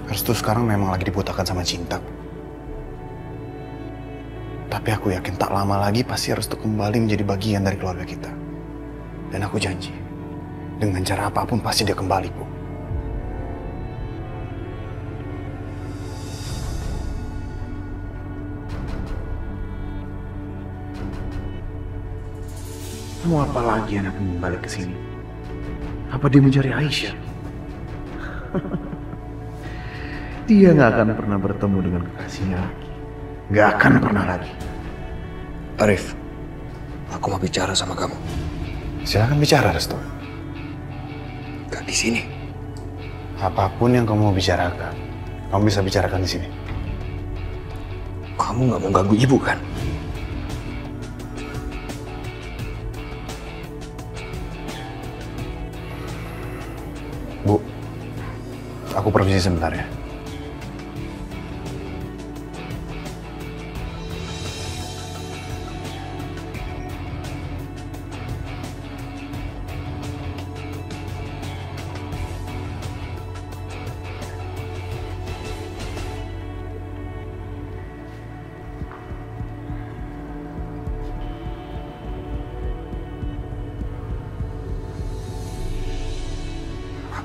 Restu sekarang memang lagi dibutakan sama cinta. Tapi aku yakin tak lama lagi pasti Restu kembali menjadi bagian dari keluarga kita. Dan aku janji, dengan cara apapun pasti dia kembali, Bu. Mau apa lagi anak ini balik ke sini? Apa dia mencari Aisyah? Dia nggak akan pernah bertemu dengan kekasihnya lagi. Nggak akan pernah lagi. Arif, aku mau bicara sama kamu. Silakan bicara, Restu. Gak di sini. Apapun yang kamu mau bicarakan, kamu bisa bicarakan di sini. Kamu nggak mau ganggu ibu kan? Bu, aku permisi sebentar ya.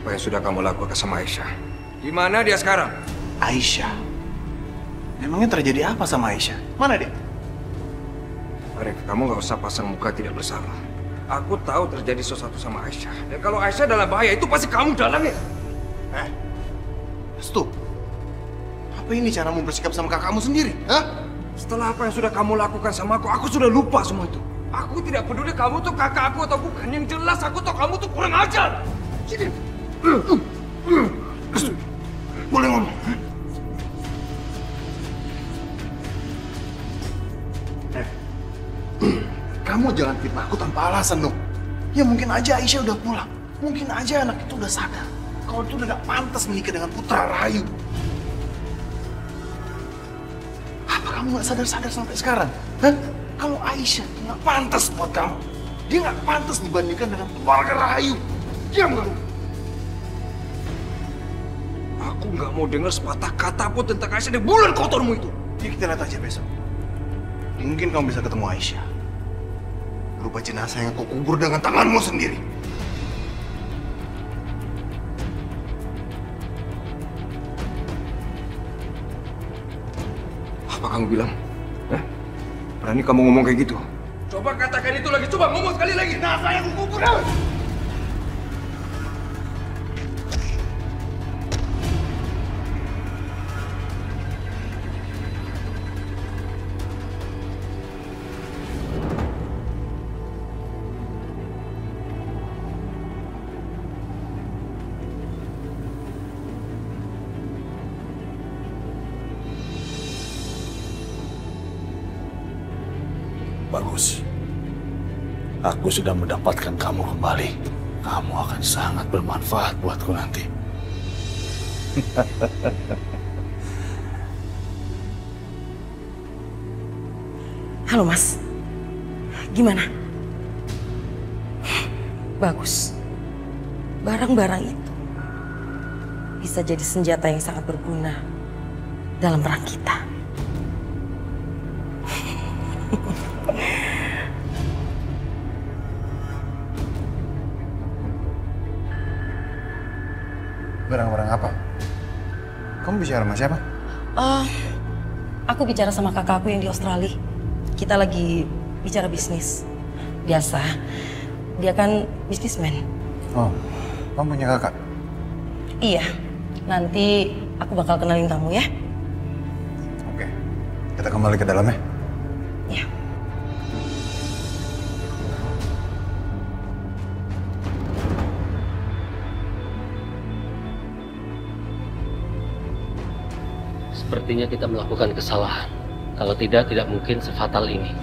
Apa yang sudah kamu lakukan sama Aisyah? Di mana dia sekarang? Aisyah? Emangnya terjadi apa sama Aisyah? Mana dia? Arif, kamu nggak usah pasang muka tidak bersalah. Aku tahu terjadi sesuatu sama Aisyah. Dan kalau Aisyah dalam bahaya, itu pasti kamu dalamnya. Restu, apa ini caramu bersikap sama kakakmu sendiri? Hah? Setelah apa yang sudah kamu lakukan sama aku sudah lupa semua itu. Aku tidak peduli kamu tuh kakak aku atau bukan. Yang jelas aku tahu kamu tuh kurang ajar. Sini. Restu, boleh ngomong? Kamu jangan fitnah aku tanpa alasan dong. Ya mungkin aja Aisyah udah pulang. Mungkin aja anak itu udah sadar kalau itu udah gak pantas menikah dengan putra Rahayu. Apa kamu gak sadar-sadar sampai sekarang? Hah? Kalau Aisyah gak pantas buat kamu. Dia gak pantas dibandingkan dengan keluarga Rahayu. Diam kamu. Aku nggak mau dengar sepatah kata pun tentang Aisyah di bulan kotormu itu. Ya kita lihat aja besok. Mungkin kamu bisa ketemu Aisyah. Berupa jenazah yang kau kubur dengan tanganmu sendiri. Apa kamu bilang? Berani kamu ngomong kayak gitu? Coba katakan itu lagi, coba ngomong sekali lagi. Jenazah yang kau kubur. Bagus. Aku sudah mendapatkan kamu kembali. Kamu akan sangat bermanfaat buatku nanti. Halo Mas, gimana? Bagus. Barang-barang itu bisa jadi senjata yang sangat berguna dalam perang kita. Barang-barang apa? Kamu bicara sama siapa? Aku bicara sama kakakku yang di Australia. Kita lagi bicara bisnis. Biasa, dia kan bisnismen. Oh, kamu punya kakak? Iya, nanti aku bakal kenalin kamu ya. Oke, kita kembali ke dalam ya. Iya. Sepertinya kita melakukan kesalahan. Kalau tidak mungkin sefatal ini.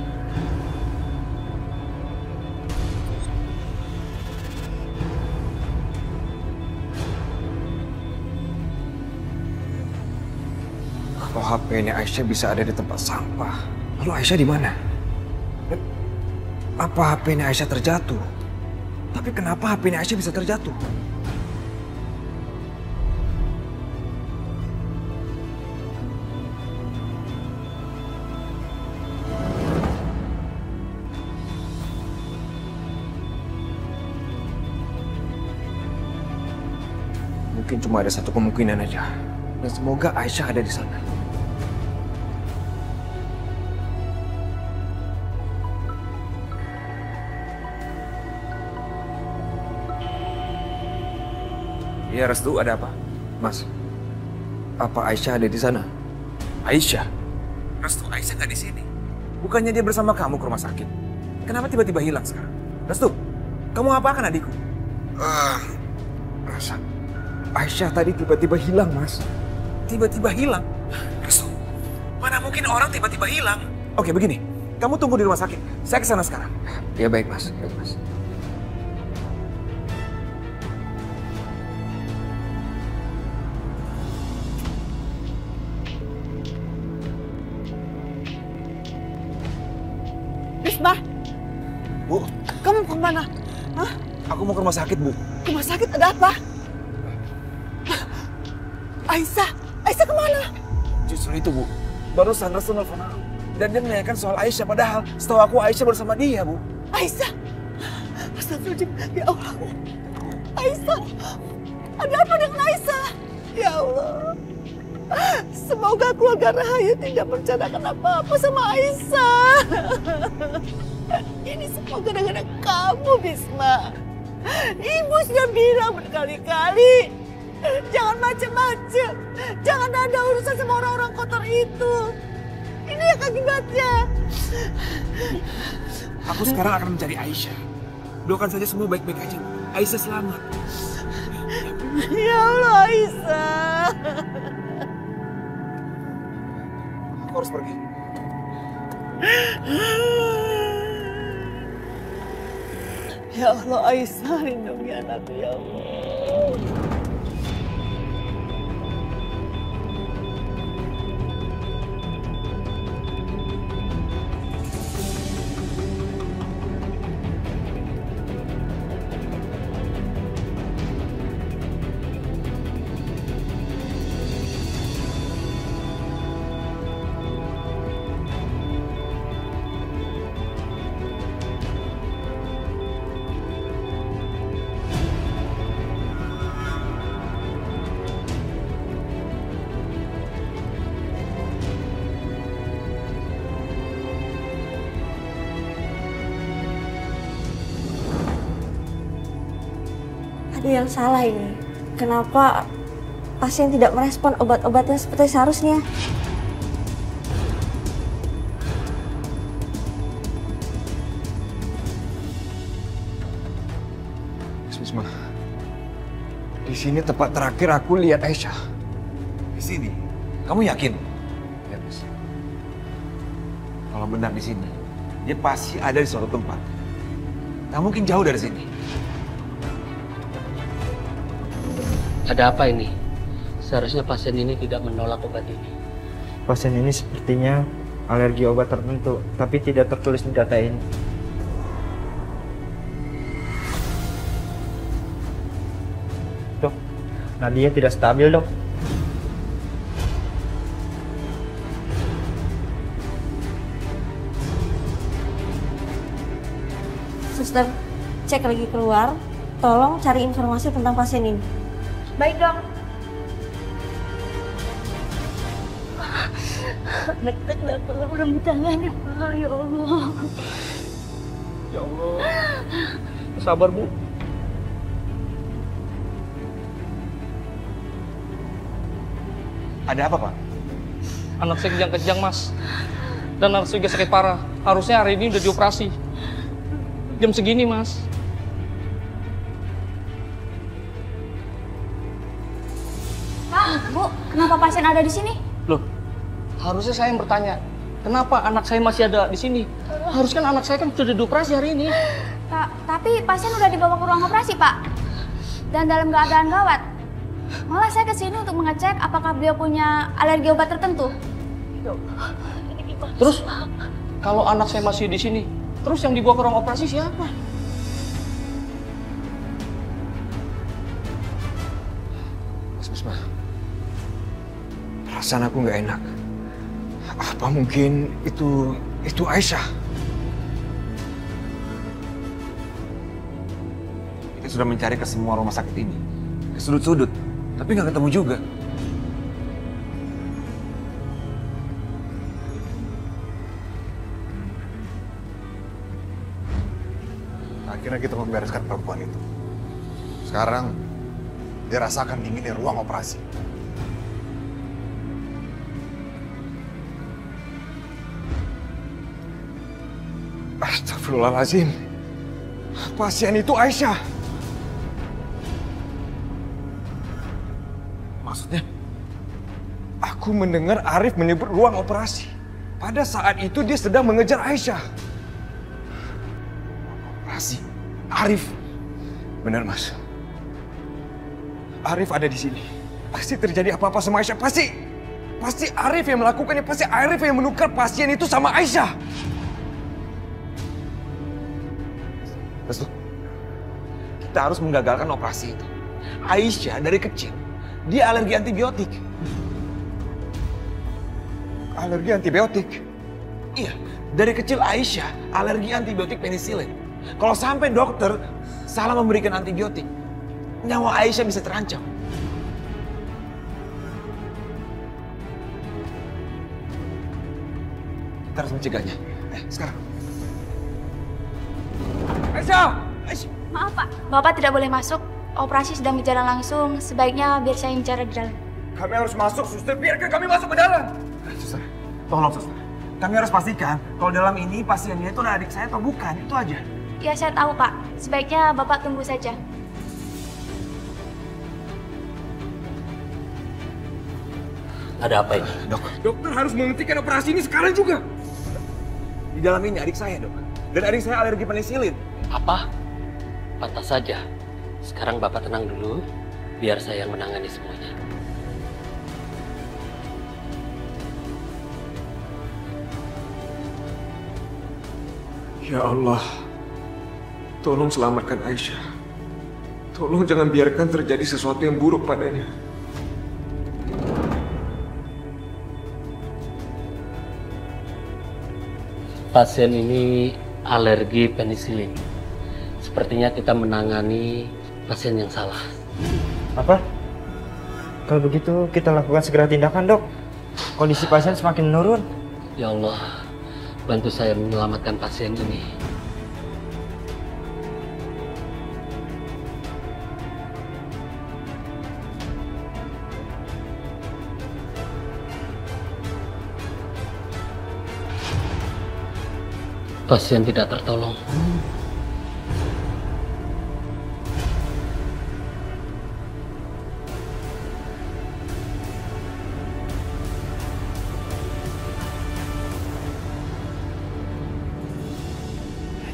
Kalau HP-nya Aisyah bisa ada di tempat sampah, lalu Aisyah di mana? Apa HP-nya Aisyah terjatuh? Tapi kenapa HP-nya Aisyah bisa terjatuh? Mungkin cuma ada satu kemungkinan aja. Dan semoga Aisyah ada di sana. Iya, Restu, ada apa? Mas, apa Aisyah ada di sana? Aisyah? Restu, Aisyah nggak di sini. Bukannya dia bersama kamu ke rumah sakit? Kenapa tiba-tiba hilang sekarang? Restu, kamu apakan adikku? Masa? Aisyah tadi tiba-tiba hilang, Mas. Tiba-tiba hilang? Restu, mana mungkin orang tiba-tiba hilang? Oke, begini. Kamu tunggu di rumah sakit. Saya kesana sekarang. Ya, baik, Mas. Baik, Mas. Risma, Bu, kamu kemana? Hah? aku mau ke rumah sakit, Bu. Ke rumah sakit ada apa? Aisyah, Aisyah kemana? Justru itu, Bu. Barusan Restu nelfon aku. Dan dia menanyakan soal Aisyah, padahal setahu aku Aisyah bersama dia, Bu. Aisyah? Astagfirullahaladzim, ya Allah. Aisyah, ada apa dengan Aisyah? Ya Allah. Semoga keluarga Rahayu tidak merencanakan apa-apa sama Aisyah. Ini semua gara-gara kamu, Bisma. Ibu sudah bilang berkali-kali, jangan macem-macem. Jangan ada urusan sama orang-orang kotor itu. Ini yang akibatnya. Aku sekarang akan mencari Aisyah. Doakan saja semua baik-baik aja, Bu. Aisyah selamat. Ya Allah, Aisyah. Aku harus pergi. Ya Allah, Aisyah, lindungi anakku, ya Allah. Ada yang salah ini. Kenapa pasien tidak merespon obat-obatnya seperti seharusnya? Bisma, di sini tempat terakhir aku lihat Aisyah. Di sini? Kamu yakin? Ya, Bis. Kalau benar di sini, dia pasti ada di suatu tempat. Nggak mungkin jauh dari sini. Ada apa ini? Seharusnya pasien ini tidak menolak obat ini. Pasien ini sepertinya alergi obat tertentu, tapi tidak tertulis di data ini. Dok, nadinya tidak stabil, Dok. Suster, cek lagi keluar. Tolong cari informasi tentang pasien ini. Baik, Dok. Anak-anak udah ditangani, Pak. Ya Allah. Ya Allah. Sabar, Bu. Ada apa, Pak? Anak saya kejang-kejang, Mas. Dan anak saya juga sakit parah. Harusnya hari ini udah dioperasi. Jam segini, Mas. Pak, Bu, kenapa pasien ada di sini? Loh, harusnya saya yang bertanya. Kenapa anak saya masih ada di sini? Harusnya anak saya kan sudah dioperasi hari ini. Pak, tapi pasien udah dibawa ke ruang operasi, Pak. Dan dalam keadaan gawat. Malah saya kesini untuk mengecek apakah beliau punya alergi obat tertentu. Terus, kalau anak saya masih di sini, terus yang dibawa ke ruang operasi siapa? Mas, perasaan aku nggak enak. Apa mungkin itu Aisyah? Kita sudah mencari ke semua rumah sakit ini, ke sudut-sudut, tapi nggak ketemu juga. Akhirnya kita membereskan perempuan itu. Sekarang dia rasakan dinginnya ruang operasi. Astagfirullahaladzim. Pasien itu Aisyah. Maksudnya? Aku mendengar Arif menyebut ruang operasi. Pada saat itu dia sedang mengejar Aisyah. Operasi? Arif? Benar, Mas. Arif ada di sini. Pasti terjadi apa-apa sama Aisyah. Pasti Arif yang melakukannya. Pasti Arif yang menukar pasien itu sama Aisyah. Restu, kita harus menggagalkan operasi itu. Aisyah dari kecil, dia alergi antibiotik. Alergi antibiotik? Iya, dari kecil Aisyah alergi antibiotik penisilin. Kalau sampai dokter salah memberikan antibiotik, nyawa Aisyah bisa terancam. Kita harus mencegahnya. Sekarang. Aisyah! Maaf, Pak. Bapak tidak boleh masuk. Operasi sedang berjalan langsung. Sebaiknya biar saya yang bicara di dalam. Kami harus masuk, suster. Biarkan kami masuk ke dalam. Suster, tolong suster. Kami harus pastikan kalau dalam ini pasiennya itu adik saya atau bukan. Itu aja. Ya, saya tahu, Pak. Sebaiknya Bapak tunggu saja. Ada apa ini? Dokter harus menghentikan operasi ini sekarang juga. Di dalam ini adik saya, dok. Dan adik saya alergi penisilin. Apa? Pantas saja. Sekarang Bapak tenang dulu, biar saya yang menangani semuanya. Ya Allah, tolong selamatkan Aisyah. Tolong jangan biarkan terjadi sesuatu yang buruk padanya. Pasien ini alergi penisilin. Sepertinya kita menangani pasien yang salah. Apa? Kalau begitu kita lakukan segera tindakan, Dok. Kondisi pasien semakin menurun. Ya Allah, bantu saya menyelamatkan pasien ini. Pasien tidak tertolong.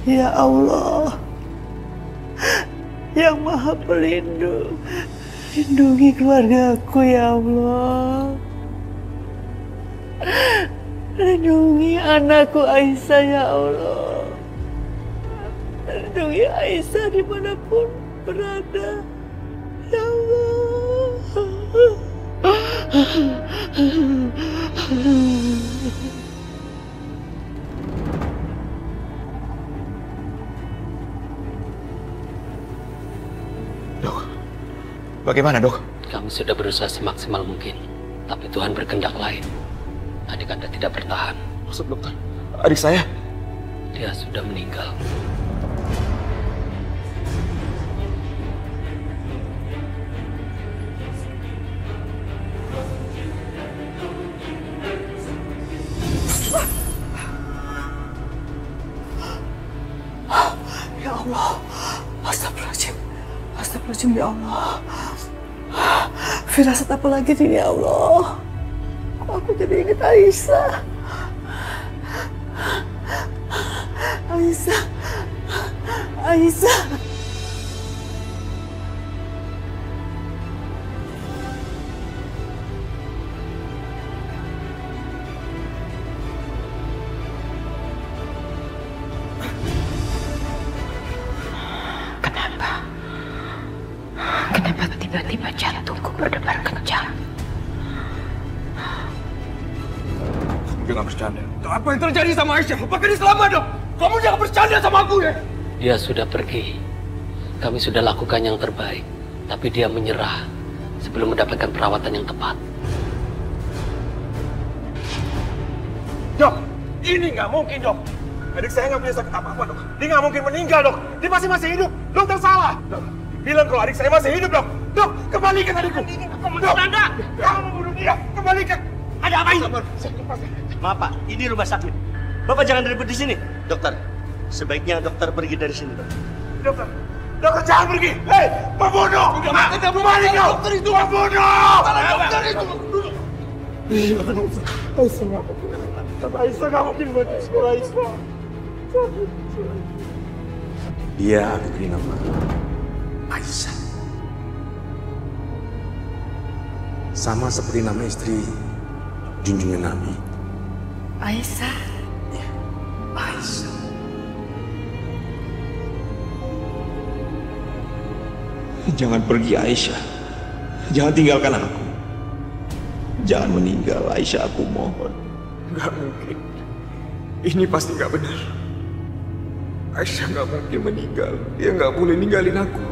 Ya Allah, yang Maha Pelindung, lindungi keluargaku ya Allah. Lindungi anakku Aisyah ya Allah. Lindungi Aisyah dimanapun berada. Ya Allah. Dok, bagaimana dok? Kami sudah berusaha semaksimal mungkin, tapi Tuhan berkehendak lain. Adik Anda tidak bertahan. Maksud dokter, adik saya? Dia sudah meninggal. Ya Allah, astagfirullahaladzim, astagfirullahaladzim ya Allah. Firasat apa lagi ini ya Allah? Kok aku jadi ingat Aisyah? Aisyah, Aisyah. Kenapa tiba-tiba jantungku berdebar kencang? Jangan bercanda. Apa yang terjadi sama Aisyah? Apakah dia selamat dok? Kamu jangan bercanda sama aku ya. Dia sudah pergi. Kami sudah lakukan yang terbaik, tapi dia menyerah sebelum mendapatkan perawatan yang tepat. Dok, ini nggak mungkin dok. Adik saya nggak punya sakit apa-apa dok. Dia nggak mungkin meninggal dok. Dia masih hidup. Dokter salah. Dok, bilang kalau adik saya masih hidup dok. Dok, kembalikan adikku. Dok, kamu membunuh dia. Kembalikan. Ada apa ini? Maaf Pak, ini rumah sakit. Bapak jangan ribut di sini. Dokter, sebaiknya dokter pergi dari sini, dok. Dokter, dokter jangan pergi. Hei, pembunuh! Kembali kau! Dokter itu pembunuh! Dokter itu! Aisyah nggak mungkin mati. Aisyah. Dia diberi nama Aisyah. Sama seperti nama istri junjungan Nabi. Aisyah. Aisyah. Jangan pergi Aisyah. Jangan tinggalkan aku. Jangan meninggal Aisyah, aku mohon. Nggak mungkin. Ini pasti nggak benar. Aisyah nggak mungkin meninggal. Dia nggak boleh ninggalin aku.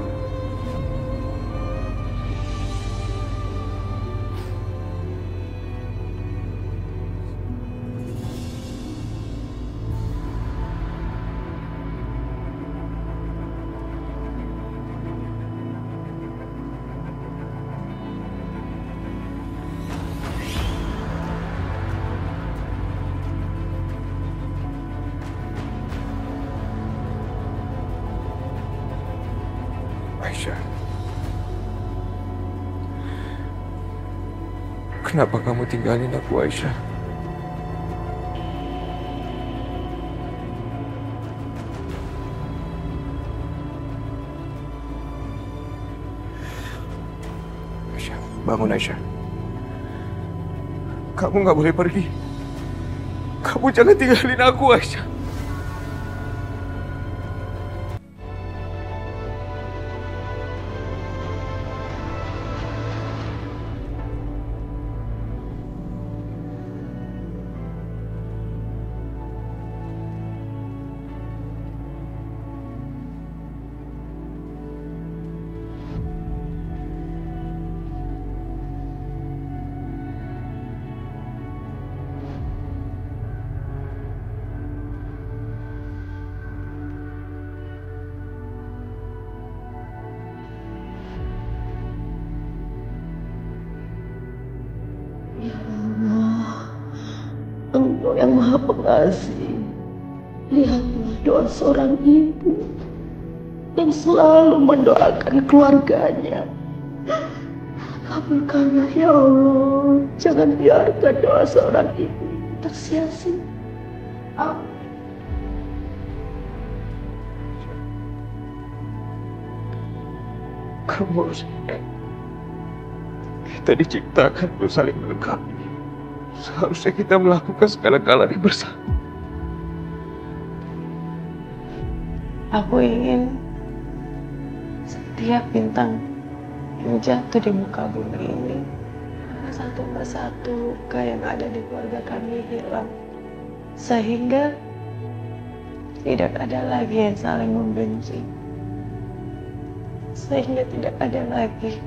Aisyah, kenapa kamu tinggalin aku, Aisyah? Aisyah, bangun Aisyah. Kamu nggak boleh pergi. Kamu jangan tinggalin aku, Aisyah. Engkau yang Maha Pengasih, lihatlah doa seorang ibu yang selalu mendoakan keluarganya. Kabulkanlah ya Allah, jangan biarkan doa seorang ibu tersia-sia. Amin. Kamu kita diciptakan untuk saling melengkapi. Seharusnya kita melakukan segala-galanya bersama. Aku ingin setiap bintang yang jatuh di muka bumi ini, satu persatu luka yang ada di keluarga kami hilang. Sehingga tidak ada lagi yang saling membenci. Sehingga tidak ada lagi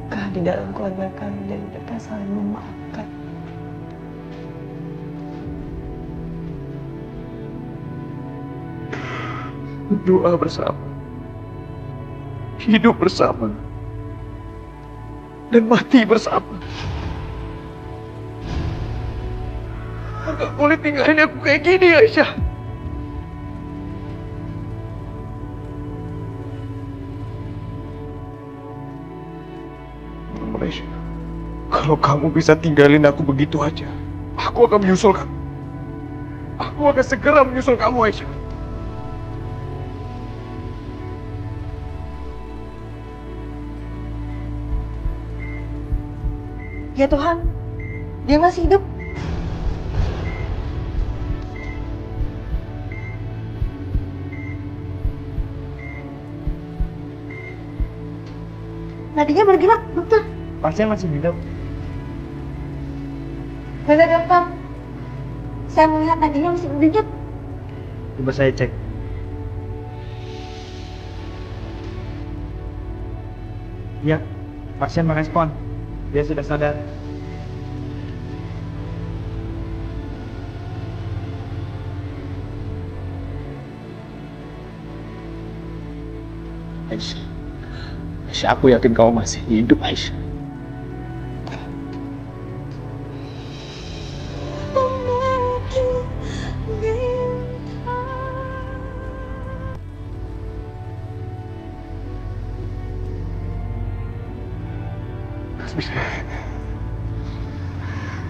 luka di dalam keluarga kami dan mereka saling memaafkan. Berdoa bersama, hidup bersama, dan mati bersama. Enggak boleh tinggalin aku kayak gini, Aisyah. Aisyah, kalau kamu bisa tinggalin aku begitu aja, aku akan menyusul kamu. Aku akan segera menyusul kamu, Aisyah. Ya Tuhan, dia masih hidup. Nadinya bergerak, dokter. Pasien masih hidup. Benar, dokter. Saya melihat nadinya masih berdenyut. Coba saya cek. Ya, pasien merespon. Dia sudah sadar. Aisyah, Aisyah, aku yakin kamu masih hidup, Aisyah.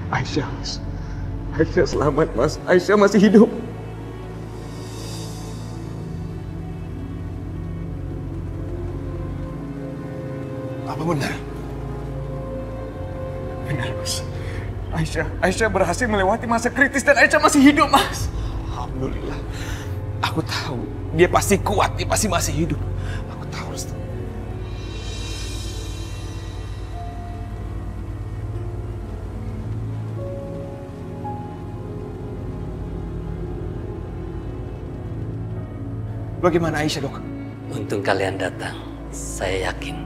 Aisyah, Aisyah selamat, Mas. Aisyah masih hidup. Apa benar? Benar, Mas. Aisyah berhasil melewati masa kritis dan Aisyah masih hidup, Mas. Alhamdulillah. Aku tahu dia pasti kuat, dia pasti masih hidup. Aku tahu, Restu. Bagaimana Aisyah, dok? Untung kalian datang. Saya yakin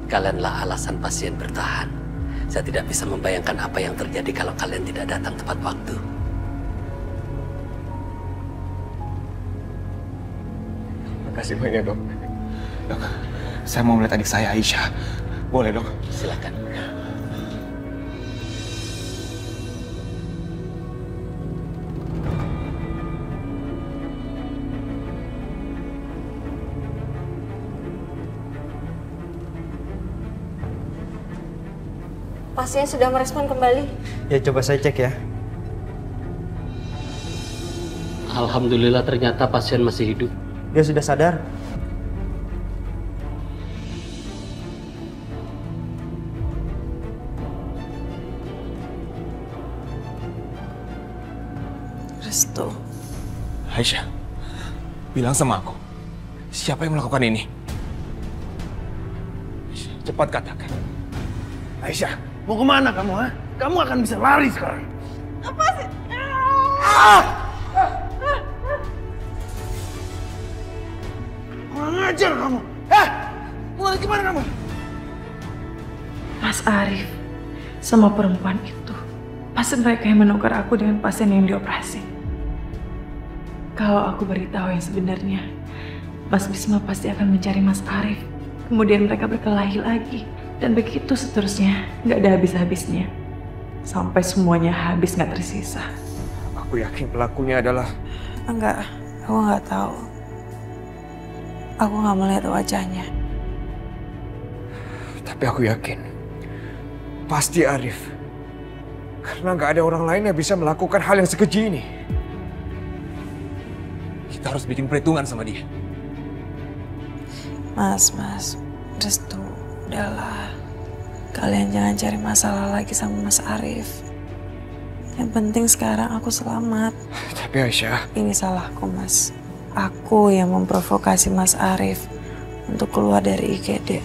kalianlah alasan pasien bertahan. Saya tidak bisa membayangkan apa yang terjadi kalau kalian tidak datang tepat waktu. Terima kasih banyak, dok. Dok, saya mau melihat adik saya, Aisyah. Boleh, dok? Silakan. Pasien sudah merespon kembali. Ya, coba saya cek ya. Alhamdulillah ternyata pasien masih hidup. Dia sudah sadar. Restu. Aisyah, bilang sama aku, siapa yang melakukan ini? Cepat katakan. Aisyah, mau kemana kamu, ha? Kamu akan bisa lari sekarang. Apa sih? Kurang ajar kamu. Mau lari kemana kamu? Mas Arif sama perempuan itu, pasti mereka yang menukar aku dengan pasien yang dioperasi. Kalau aku beritahu yang sebenarnya, Mas Bisma pasti akan mencari Mas Arif. Kemudian mereka berkelahi lagi. Dan begitu seterusnya, nggak ada habis-habisnya. Sampai semuanya habis nggak tersisa. Aku yakin pelakunya adalah... Enggak, aku nggak tahu. Aku nggak melihat wajahnya. Tapi aku yakin, pasti Arif. Karena nggak ada orang lain yang bisa melakukan hal yang sekeji ini. Kita harus bikin perhitungan sama dia. Mas, Restu, udahlah. Kalian jangan cari masalah lagi sama Mas Arif. Yang penting sekarang aku selamat. Tapi Aisyah... Ini salahku, Mas. Aku yang memprovokasi Mas Arif untuk keluar dari IGD.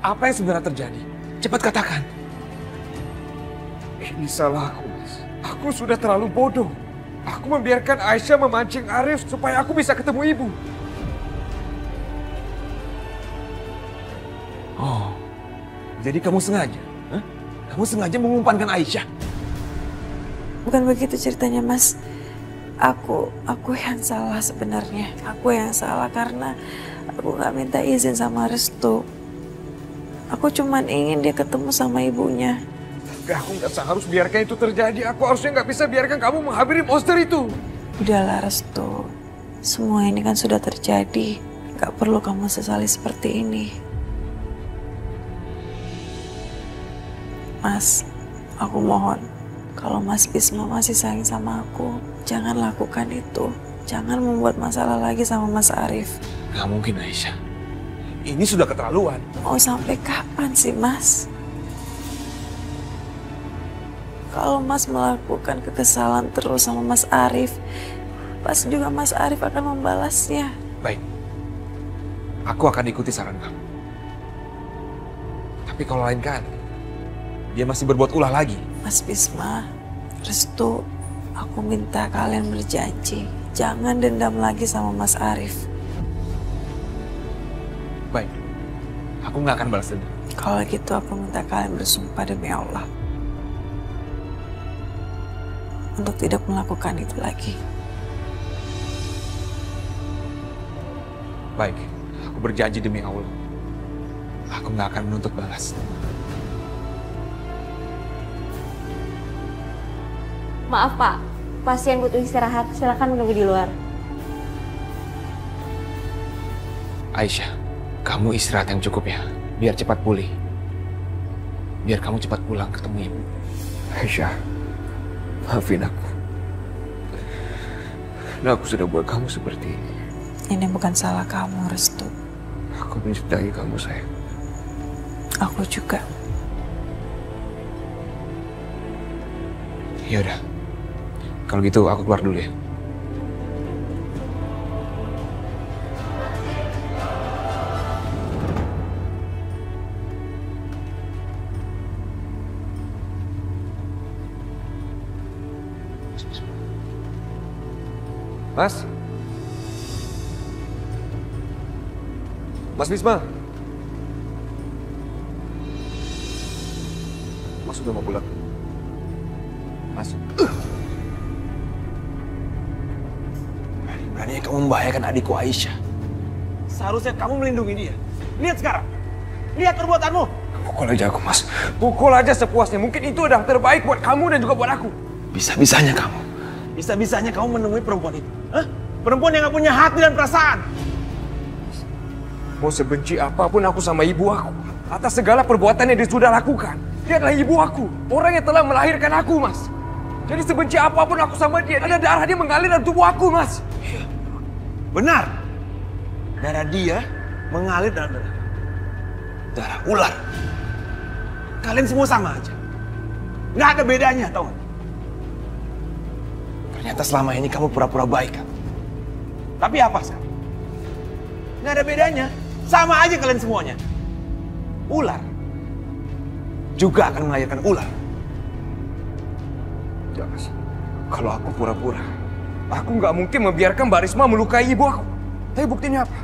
Apa yang sebenarnya terjadi? Cepat katakan. Ini salahku, Mas. Aku sudah terlalu bodoh. Aku membiarkan Aisyah memancing Arif supaya aku bisa ketemu ibu. Oh, jadi kamu sengaja? Hah? Kamu sengaja mengumpankan Aisyah? Bukan begitu ceritanya, Mas. Aku yang salah sebenarnya. Aku yang salah karena aku gak minta izin sama Restu. Aku cuman ingin dia ketemu sama ibunya. Tapi aku nggak seharusnya biarkan itu terjadi. Aku harusnya nggak bisa biarkan kamu menghampiri monster itu. Udahlah Restu. Semua ini kan sudah terjadi. Gak perlu kamu sesali seperti ini. Mas, aku mohon. Kalau Mas Bisma masih sayang sama aku, jangan lakukan itu. Jangan membuat masalah lagi sama Mas Arif. Gak mungkin Aisyah. Ini sudah keterlaluan. Mau sampai kapan sih, Mas? Kalau Mas melakukan kekesalan terus sama Mas Arif, pasti juga Mas Arif akan membalasnya. Baik. Aku akan ikuti saran kamu. Tapi kalau lain kali, dia masih berbuat ulah lagi. Mas Bisma, Restu, aku minta kalian berjanji. Jangan dendam lagi sama Mas Arif. Baik, aku nggak akan balas dendam. Kalau gitu aku minta kalian bersumpah demi Allah untuk tidak melakukan itu lagi. Baik, aku berjanji demi Allah. Aku nggak akan menuntut balas. Maaf Pak, pasien butuh istirahat. Silakan menunggu di luar. Aisyah, kamu istirahat yang cukup ya, biar cepat pulih. Biar kamu cepat pulang ketemu ibu. Aisyah, maafin aku. Nah, aku sudah buat kamu seperti ini. Ini bukan salah kamu, Restu. Aku mencintai kamu, sayang. Aku juga. Ya udah. Kalau gitu aku keluar dulu ya. Mas? Mas Bisma? Mas sudah mau pulang? Mas? Berani kamu membahayakan adikku Aisyah. Seharusnya kamu melindungi dia. Lihat sekarang. Lihat perbuatanmu. Pukul aja aku, Mas. Pukul aja sepuasnya. Mungkin itu udah terbaik buat kamu dan juga buat aku. Bisa-bisanya kamu. Bisa-bisanya kamu menemui perempuan itu. Hah? Perempuan yang gak punya hati dan perasaan. Mau sebenci apapun aku sama ibu aku, atas segala perbuatan yang dia sudah lakukan, dia adalah ibu aku. Orang yang telah melahirkan aku, Mas. Jadi sebenci apapun aku sama dia, ada darah dia mengalir dalam tubuh aku, Mas. Benar. Darah dia mengalir dalam darah ular. Kalian semua sama aja. Nggak ada bedanya, tau gak? Ternyata selama ini kamu pura-pura baik, kan? Tapi apa sekarang? Nggak ada bedanya. Sama aja kalian semuanya. Ular juga akan melahirkan ular. Jangan. Kalau aku pura-pura, aku nggak mungkin membiarkan Mbak Risma melukai ibu aku. Tapi buktinya apa?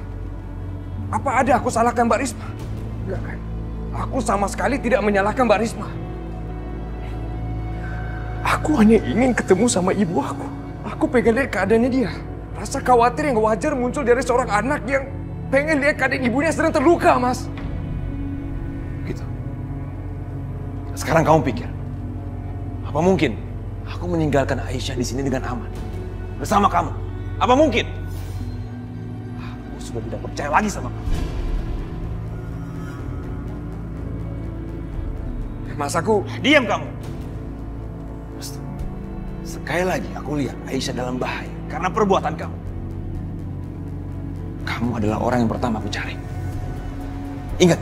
Apa ada aku salahkan Mbak Risma? Enggak kan? Aku sama sekali tidak menyalahkan Mbak Risma. Aku hanya ingin ketemu sama ibu aku. Aku pengen lihat keadaannya dia. Rasa khawatir yang wajar muncul dari seorang anak yang pengen lihat keadaan ibunya sedang terluka, Mas. Gitu. Sekarang kamu pikir, apa mungkin aku meninggalkan Aisyah di sini dengan aman bersama kamu? Apa mungkin? Aku sudah tidak percaya lagi sama kamu. Mas, aku... Diam kamu. Sekali lagi aku lihat Aisyah dalam bahaya karena perbuatan kamu. Kamu adalah orang yang pertama aku cari. Ingat.